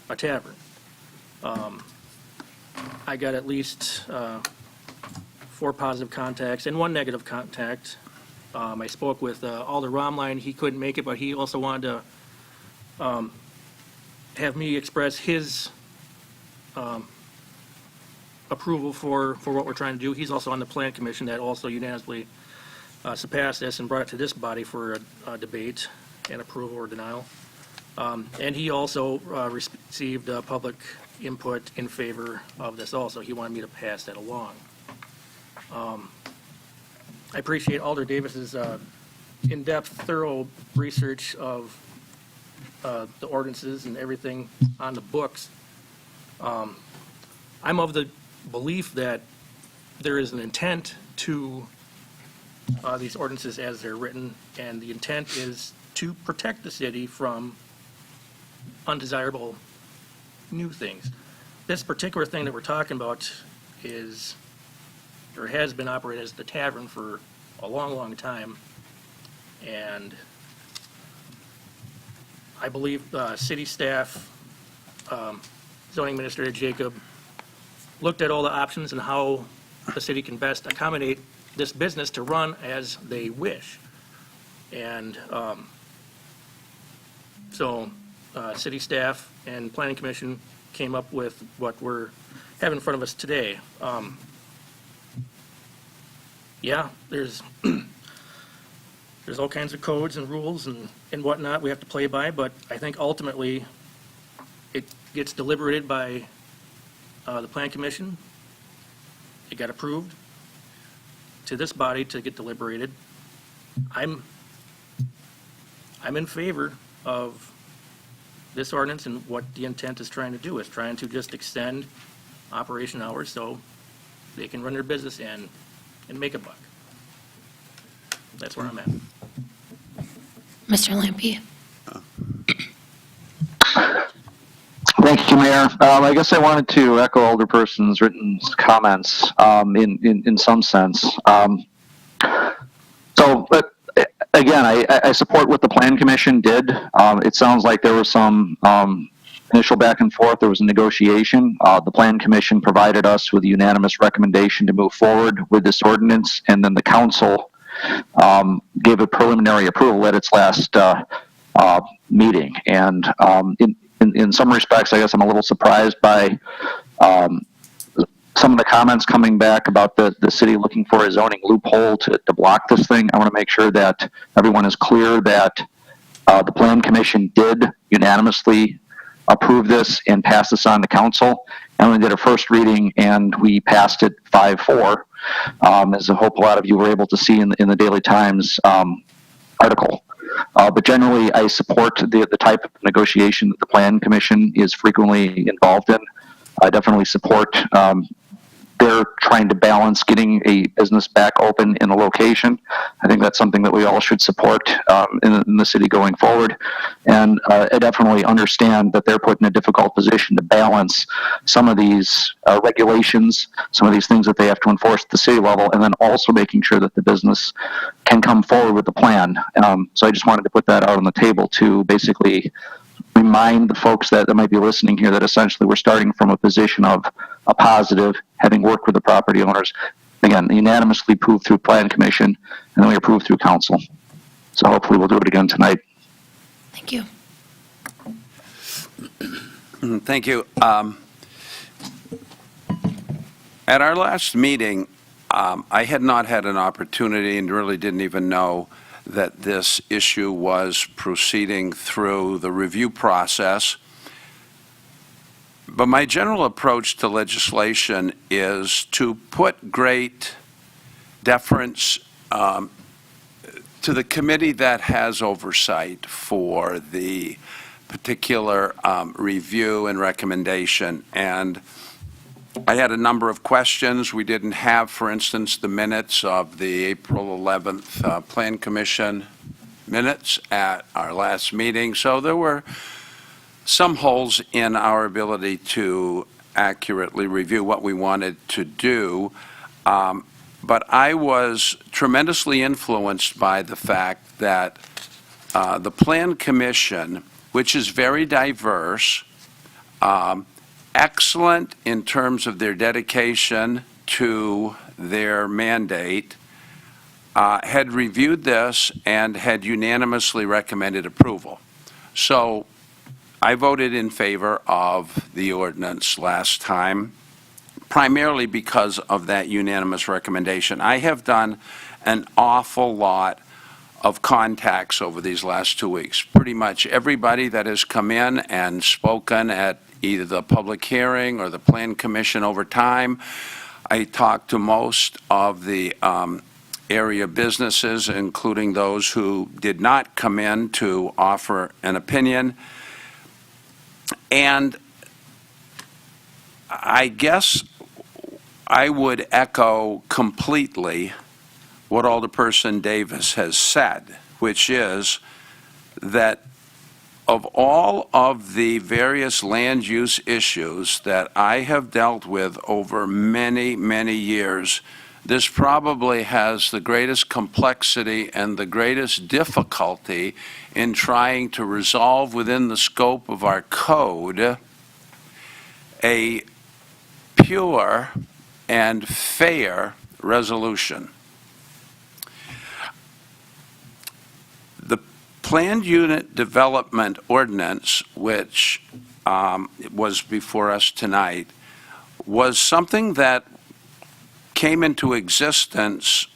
a tavern. I got at least 4 positive contacts and 1 negative contact. I spoke with Alder Romline. He couldn't make it, but he also wanted to have me express his approval for what we're trying to do. He's also on the Plan Commission that also unanimously surpassed this and brought it to this body for a debate and approval or denial. And he also received public input in favor of this also. He wanted me to pass that along. I appreciate Alder Davis's in-depth, thorough research of the ordinances and everything on the books. I'm of the belief that there is an intent to these ordinances as they're written, and the intent is to protect the city from undesirable new things. This particular thing that we're talking about is, or has been operated as the tavern for a long, long time. And I believe city staff, zoning administrator Jacob, looked at all the options and how the city can best accommodate this business to run as they wish. And so city staff and planning commission came up with what we're having in front of us today. Yeah, there's all kinds of codes and rules and whatnot we have to play by, but I think ultimately it gets deliberated by the plan commission. It got approved to this body to get deliberated. I'm in favor of this ordinance and what the intent is trying to do, is trying to just extend operation hours so they can run their business and make a buck. That's where I'm at. Mr. Lampe. Thank you, Mayor. I guess I wanted to echo Alderperson's written comments in some sense. But again, I support what the Plan Commission did. It sounds like there was some initial back and forth. There was a negotiation. The Plan Commission provided us with a unanimous recommendation to move forward with this ordinance, and then the council gave a preliminary approval at its last meeting. And in some respects, I guess I'm a little surprised by some of the comments coming back about the city looking for a zoning loophole to block this thing. I want to make sure that everyone is clear that the Plan Commission did unanimously approve this and pass this on to council. And we did a first reading and we passed it 5-4, as I hope a lot of you were able to see in the Daily Times article. But generally, I support the type of negotiation that the Plan Commission is frequently involved in. I definitely support they're trying to balance getting a business back open in a location. I think that's something that we all should support in the city going forward. And I definitely understand that they're put in a difficult position to balance some of these regulations, some of these things that they have to enforce at the city level, and then also making sure that the business can come forward with the plan. So I just wanted to put that out on the table to basically remind the folks that might be listening here that essentially we're starting from a position of a positive, having worked with the property owners. Again, unanimously approved through Plan Commission, and then we approved through council. So hopefully we'll do it again tonight. Thank you. Thank you. At our last meeting, I had not had an opportunity and really didn't even know that this issue was proceeding through the review process. But my general approach to legislation is to put great deference to the committee that has oversight for the particular review and recommendation. And I had a number of questions. We didn't have, for instance, the minutes of the April 11th Plan Commission minutes at our last meeting. So there were some holes in our ability to accurately review what we wanted to do. But I was tremendously influenced by the fact that the Plan Commission, which is very diverse, excellent in terms of their dedication to their mandate, had reviewed this and had unanimously recommended approval. So I voted in favor of the ordinance last time, primarily because of that unanimous recommendation. I have done an awful lot of contacts over these last 2 weeks. Pretty much everybody that has come in and spoken at either the public hearing or the Plan Commission over time. I talked to most of the area businesses, including those who did not come in to offer an opinion. And I guess I would echo completely what Alderperson Davis has said, which is that of all of the various land use issues that I have dealt with over many, many years, this probably has the greatest complexity and the greatest difficulty in trying to resolve within the scope of our code a pure and fair resolution. The planned unit development ordinance, which was before us tonight, was something that came into existence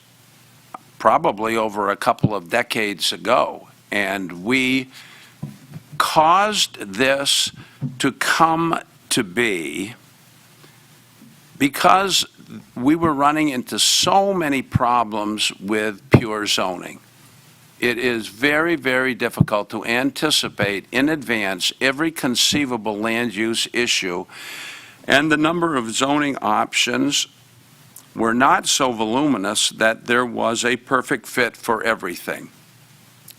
probably over a couple of decades ago. And we caused this to come to be because we were running into so many problems with pure zoning. It is very, very difficult to anticipate in advance every conceivable land use issue, and the number of zoning options were not so voluminous that there was a perfect fit for everything.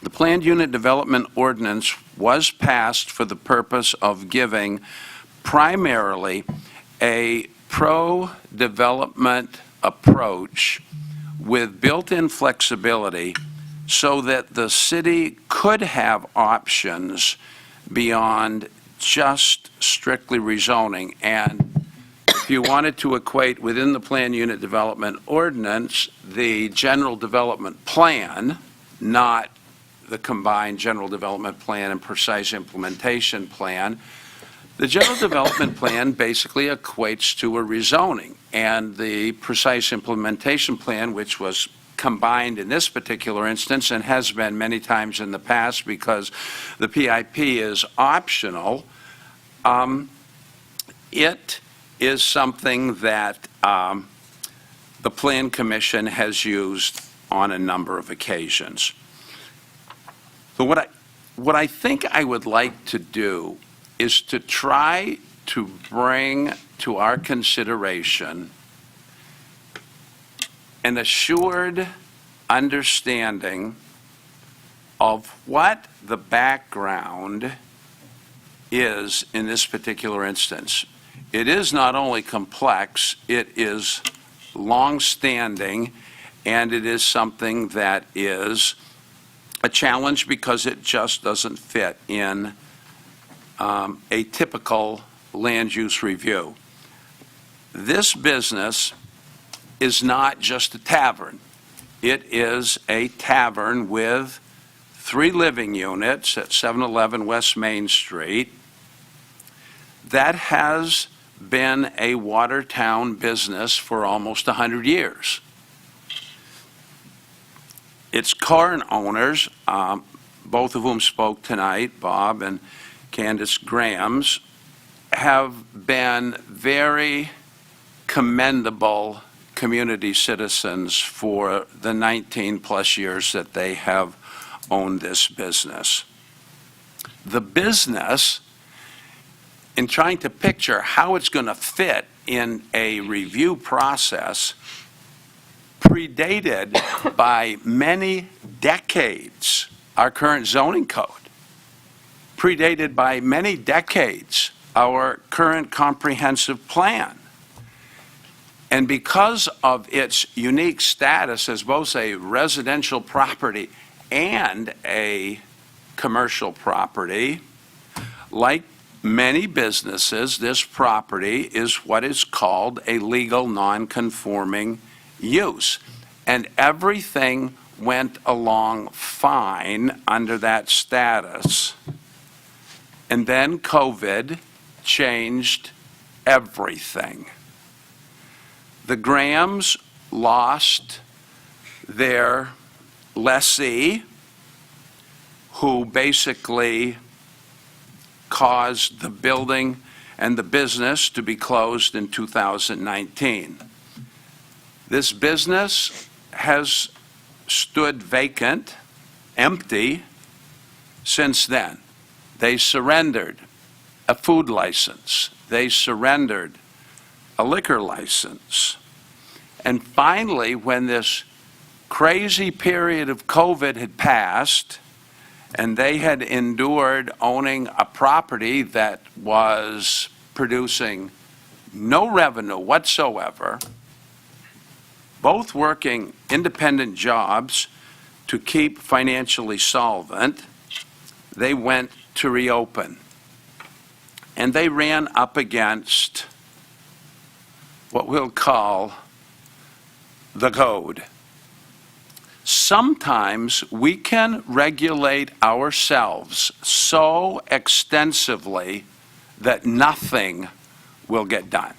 The planned unit development ordinance was passed for the purpose of giving primarily a pro-development approach with built-in flexibility so that the city could have options beyond just strictly rezoning. And if you wanted to equate within the planned unit development ordinance, the general development plan, not the combined general development plan and precise implementation plan, the general development plan basically equates to a rezoning, and the precise implementation plan, which was combined in this particular instance and has been many times in the past because the PIP is optional, it is something that the Plan Commission has used on a number of occasions. So what I think I would like to do is to try to bring to our consideration an assured understanding of what the background is in this particular instance. It is not only complex, it is long-standing, and it is something that is a challenge because it just doesn't fit in a typical land use review. This business is not just a tavern. It is a tavern with 3 living units at 711 West Main Street that has been a Watertown business for almost 100 years. Its current owners, both of whom spoke tonight, Bob and Candace Grahams, have been very commendable community citizens for the 19-plus years that they have owned this business. The business, in trying to picture how it's going to fit in a review process, predated by many decades our current zoning code, predated by many decades our current comprehensive plan. And because of its unique status as both a residential property and a commercial property, like many businesses, this property is what is called a legal non-conforming use. And everything went along fine under that status. And then COVID changed everything. The Grahams lost their lessee, who basically caused the building and the business to be closed in 2019. This business has stood vacant, empty, since then. They surrendered a food license. They surrendered a liquor license. And finally, when this crazy period of COVID had passed and they had endured owning a property that was producing no revenue whatsoever, both working independent jobs to keep financially solvent. They went to reopen. And they ran up against what we'll call the code. Sometimes we can regulate ourselves so extensively that nothing will get done.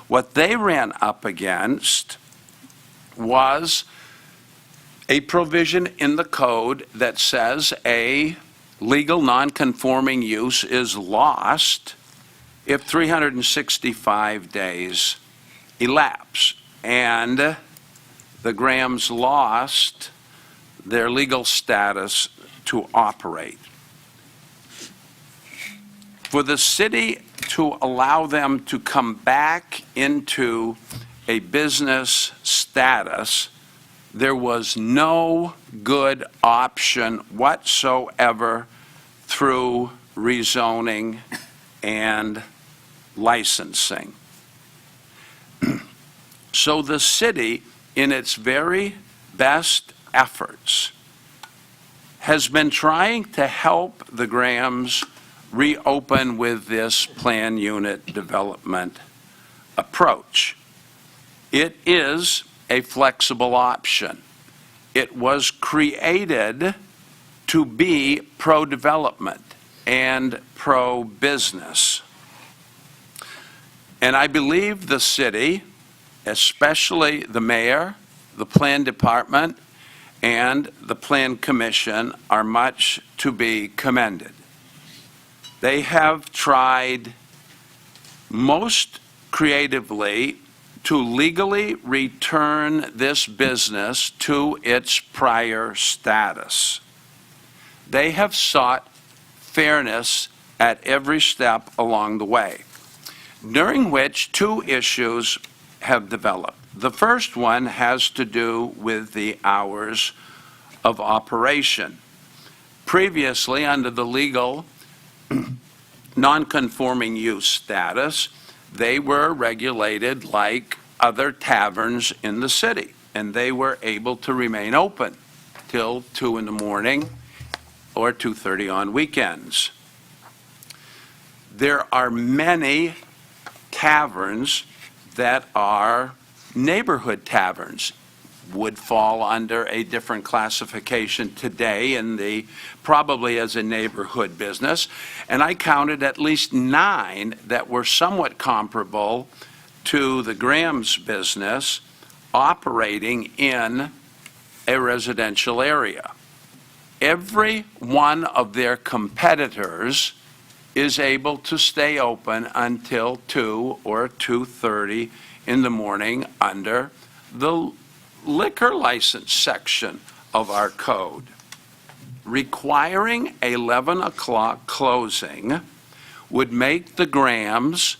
What they ran up against was a provision in the code that says a legal non-conforming use is lost if 365 days elapse. And the Grahams lost their legal status to operate. For the city to allow them to come back into a business status, there was no good option whatsoever through rezoning and licensing. So the city, in its very best efforts, has been trying to help the Grahams reopen with this plan unit development approach. It is a flexible option. It was created to be pro-development and pro-business. And I believe the city, especially the mayor, the plan department, and the plan commission are much to be commended. They have tried most creatively to legally return this business to its prior status. They have sought fairness at every step along the way, during which two issues have developed. The first one has to do with the hours of operation. Previously, under the legal non-conforming use status, they were regulated like other taverns in the city, and they were able to remain open till 2 in the morning or 2:30 on weekends. There are many taverns that are neighborhood taverns, would fall under a different classification today in the, probably as a neighborhood business. And I counted at least 9 that were somewhat comparable to the Graham's business operating in a residential area. Every one of their competitors is able to stay open until 2 or 2:30 in the morning under the liquor license section of our code. Requiring 11 o'clock closing would make the Grahams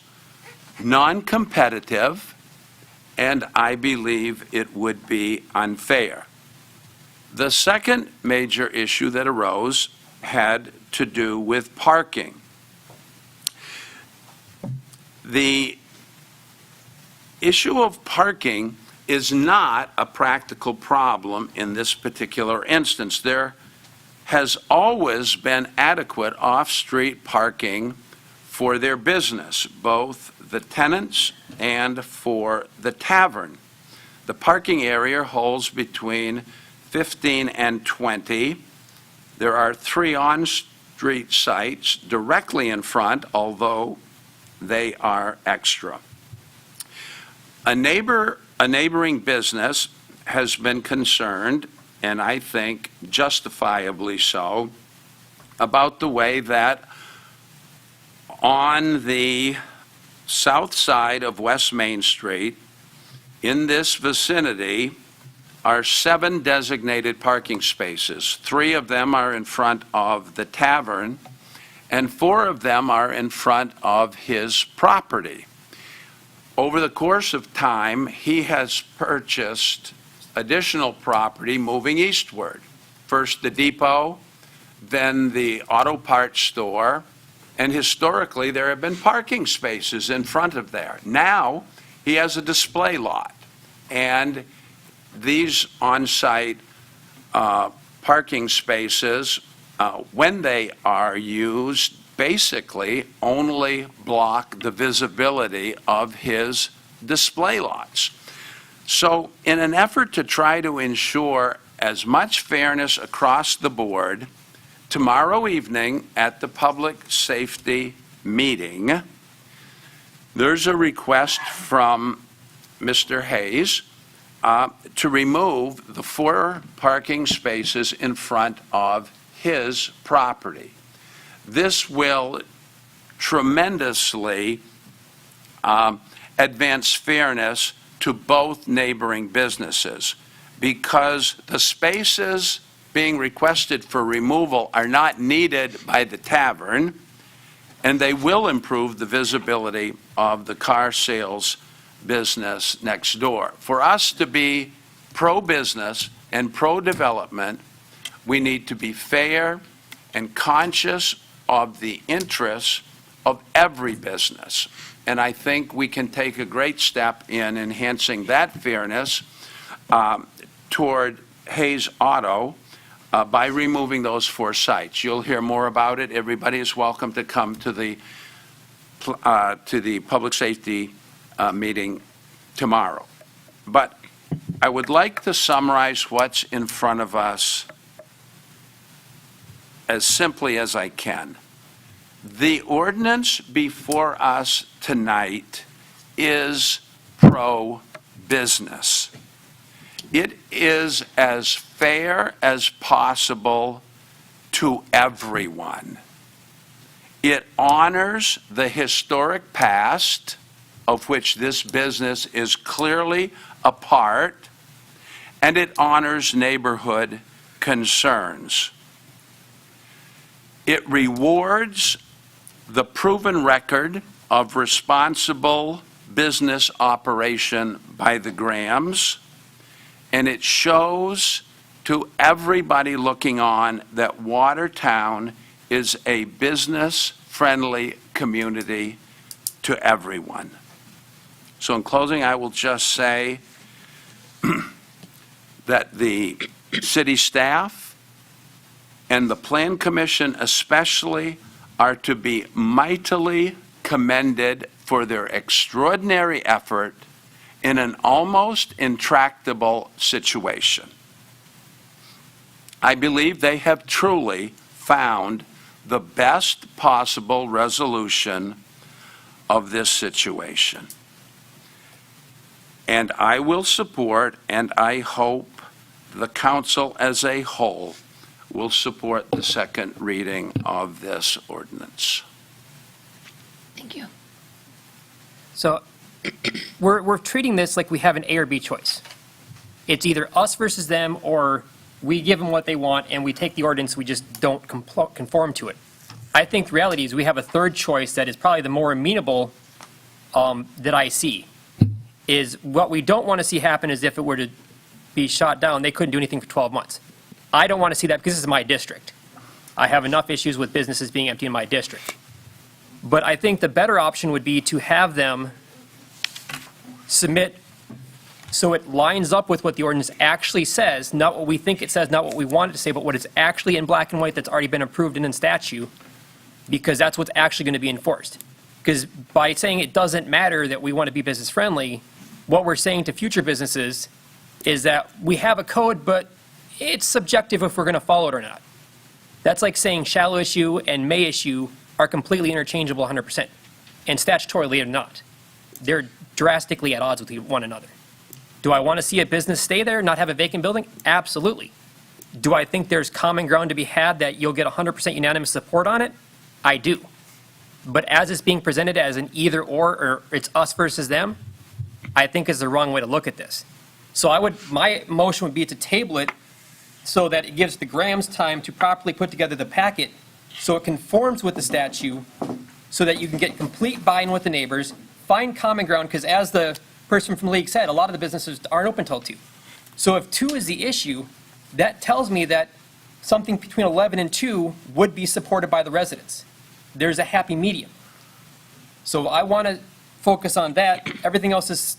non-competitive, and I believe it would be unfair. The second major issue that arose had to do with parking. The issue of parking is not a practical problem in this particular instance. There has always been adequate off-street parking for their business, both the tenants and for the tavern. The parking area holds between 15 and 20. There are 3 on-street sites directly in front, although they are extra. A neighboring business has been concerned, and I think justifiably so, about the way that on the south side of West Main Street, in this vicinity, are 7 designated parking spaces. 3 of them are in front of the tavern, and 4 of them are in front of his property. Over the course of time, he has purchased additional property moving eastward. First the depot, than the auto parts store, and historically, there have been parking spaces in front of there. Now, he has a display lot, and these on-site parking spaces, when they are used, basically only block the visibility of his display lots. So in an effort to try to ensure as much fairness across the board, tomorrow evening at the public safety meeting, there's a request from Mr. Hayes to remove the 4 parking spaces in front of his property. This will tremendously advance fairness to both neighboring businesses, because the spaces being requested for removal are not needed by the tavern, and they will improve the visibility of the car sales business next door. For us to be pro-business and pro-development, we need to be fair and conscious of the interests of every business. And I think we can take a great step in enhancing that fairness toward Hayes Auto by removing those 4 sites. You'll hear more about it. Everybody is welcome to come to the public safety meeting tomorrow. But I would like to summarize what's in front of us as simply as I can. The ordinance before us tonight is pro-business. It is as fair as possible to everyone. It honors the historic past, of which this business is clearly a part, and it honors neighborhood concerns. It rewards the proven record of responsible business operation by the Grahams, and it shows to everybody looking on that Watertown is a business-friendly community to everyone. So in closing, I will just say that the city staff and the Plan Commission especially are to be mightily commended for their extraordinary effort in an almost intractable situation. I believe they have truly found the best possible resolution of this situation. And I will support, and I hope the council as a whole will support the second reading of this ordinance. Thank you. So we're treating this like we have an A or B choice. It's either us versus them, or we give them what they want and we take the ordinance, we just don't conform to it. I think the reality is we have a third choice that is probably the more amenable that I see. Is what we don't want to see happen is if it were to be shot down, they couldn't do anything for 12 months. I don't want to see that because this is my district. I have enough issues with businesses being empty in my district. But I think the better option would be to have them submit so it lines up with what the ordinance actually says, not what we think it says, not what we want it to say, but what is actually in black and white that's already been approved and in statute, because that's what's actually going to be enforced. Because by saying it doesn't matter that we want to be business friendly, what we're saying to future businesses is that we have a code, but it's subjective if we're going to follow it or not. That's like saying shall issue and may issue are completely interchangeable 100%, and statutorily they're not. They're drastically at odds with one another. Do I want to see a business stay there, not have a vacant building? Absolutely. Do I think there's common ground to be had that you'll get 100% unanimous support on it? I do. But as it's being presented as an either or it's us versus them, I think is the wrong way to look at this. So my motion would be to table it so that it gives the Grahams time to properly put together the packet so it conforms with the statute, so that you can get complete buy-in with the neighbors, find common ground, because as the person from the league said, a lot of the businesses aren't open till 2. So if 2 is the issue, that tells me that something between 11 and 2 would be supported by the residents. There's a happy medium. So I want to focus on that. Everything else is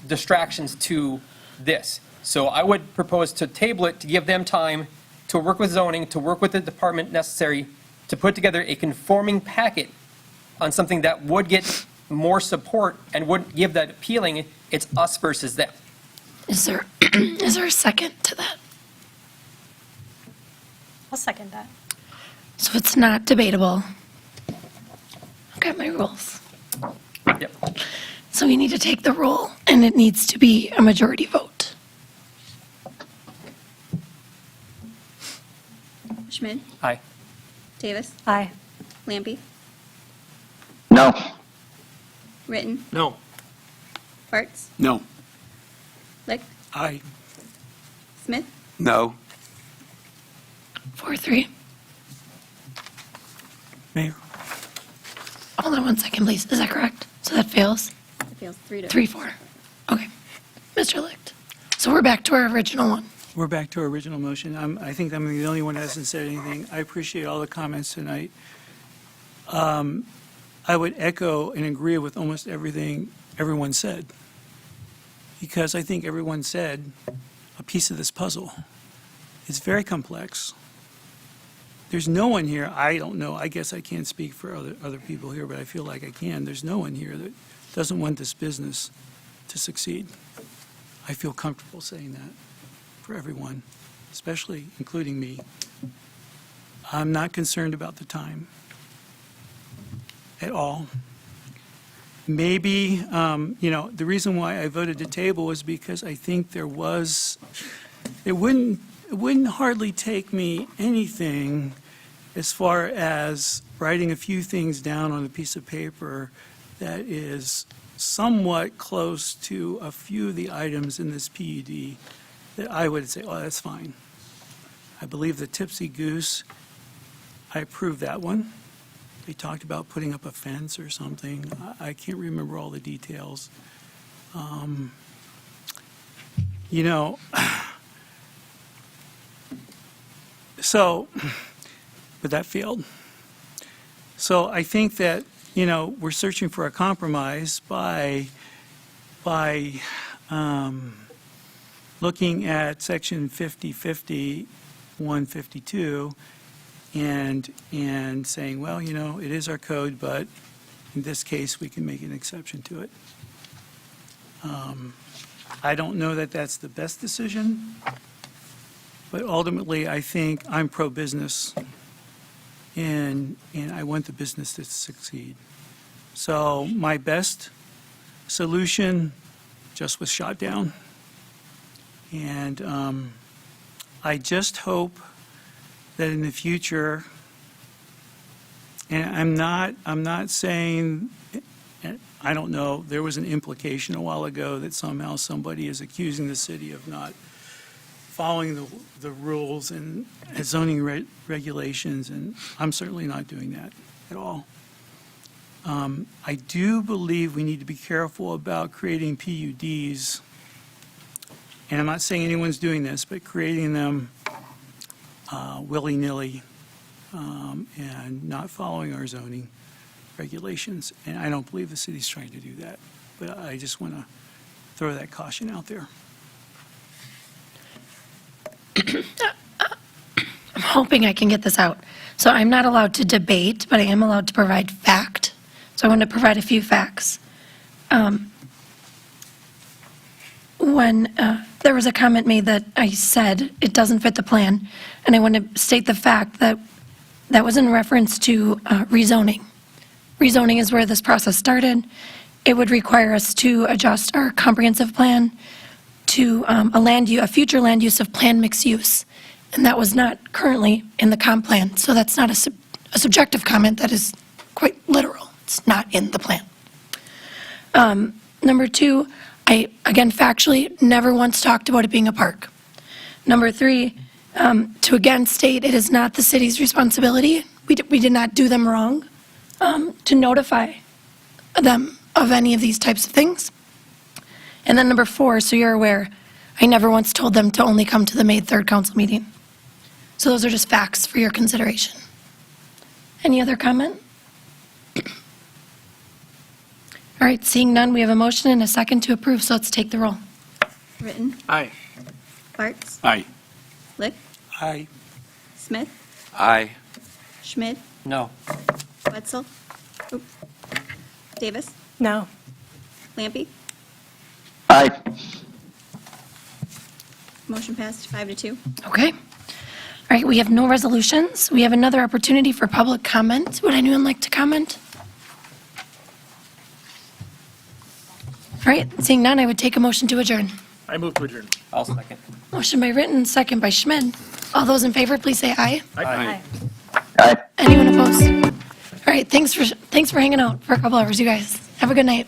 distractions to this. So I would propose to table it, to give them time to work with zoning, to work with the department necessary to put together a conforming packet on something that would get more support and would give that appealing, it's us versus them. Is there a second to that? I'll second that. So it's not debatable. I've got my rules. Yep. So we need to take the roll, and it needs to be a majority vote. Schmidt, Aye. Davis, Aye. Lampy, No. Ritten, No. Bartz, No. Lick, Aye. Smith, No. 4-3. Mayor. Hold on one second, please. Is that correct? So that fails? it fails 3-4. 3-4. Okay. Mr. Licht. So we're back to our original one. We're back to our original motion. I think I'm the only one that hasn't said anything. I appreciate all the comments tonight. I would echo and agree with almost everything everyone said, because I think everyone said a piece of this puzzle. It's very complex. There's no one here, I don't know, I guess I can't speak for other people here, but I feel like I can. There's no one here that doesn't want this business to succeed. I feel comfortable saying that for everyone, especially including me. I'm not concerned about the time at all. Maybe, the reason why I voted to table was because I think it wouldn't hardly take me anything as far as writing a few things down on a piece of paper that is somewhat close to a few of the items in this PUD that I would say, oh, that's fine. I believe the Tipsy Goose, I approve that one. They talked about putting up a fence or something. I can't remember all the details. But that failed. So I think that, we're searching for a compromise by looking at section 5050, 152, and saying, well, it is our code, but in this case, we can make an exception to it. I don't know that that's the best decision, but ultimately, I think I'm pro-business, and I want the business to succeed. So my best solution just was shot down. And I just hope that in the future, and I'm not saying, I don't know, there was an implication a while ago that somehow somebody is accusing the city of not following the rules and zoning regulations, and I'm certainly not doing that at all. I do believe we need to be careful about creating PUDs, and I'm not saying anyone's doing this, but creating them willy-nilly and not following our zoning regulations. And I don't believe the city's trying to do that, but I just want to throw that caution out there. I'm hoping I can get this out. So I'm not allowed to debate, but I am allowed to provide fact. So I want to provide a few facts. When there was a comment made that I said it doesn't fit the plan, and I want to state the fact that that was in reference to rezoning. Rezoning is where this process started. It would require us to adjust our comprehensive plan to a future land use of planned mixed use, and that was not currently in the comp plan. So that's not a subjective comment, that is quite literal. It's not in the plan. Number two, I, again, factually, never once talked about it being a park. Number three, to again state it is not the city's responsibility. We did not do them wrong to notify them of any of these types of things. And then number four, so you're aware, I never once told them to only come to the May 3rd council meeting. So those are just facts for your consideration. Any other comment? All right, seeing none, we have a motion and a second to approve, so let's take the roll. Written, Aye. Bartz, Aye. Lick, Aye. Smith, Aye. Schmidt, No. Wetzel, oop, Davis, No. Lampy. Aye. Motion passed 5-2. Okay. All right, we have no resolutions. We have another opportunity for public comment. Would anyone like to comment? All right, seeing none, I would take a motion to adjourn. I move to adjourn. I'll second. Motion by Ritten, second by Schmidt. All those in favor, please say aye. Aye. Aye. Anyone opposed? All right, thanks for hanging out for a couple hours, you guys. Have a good night.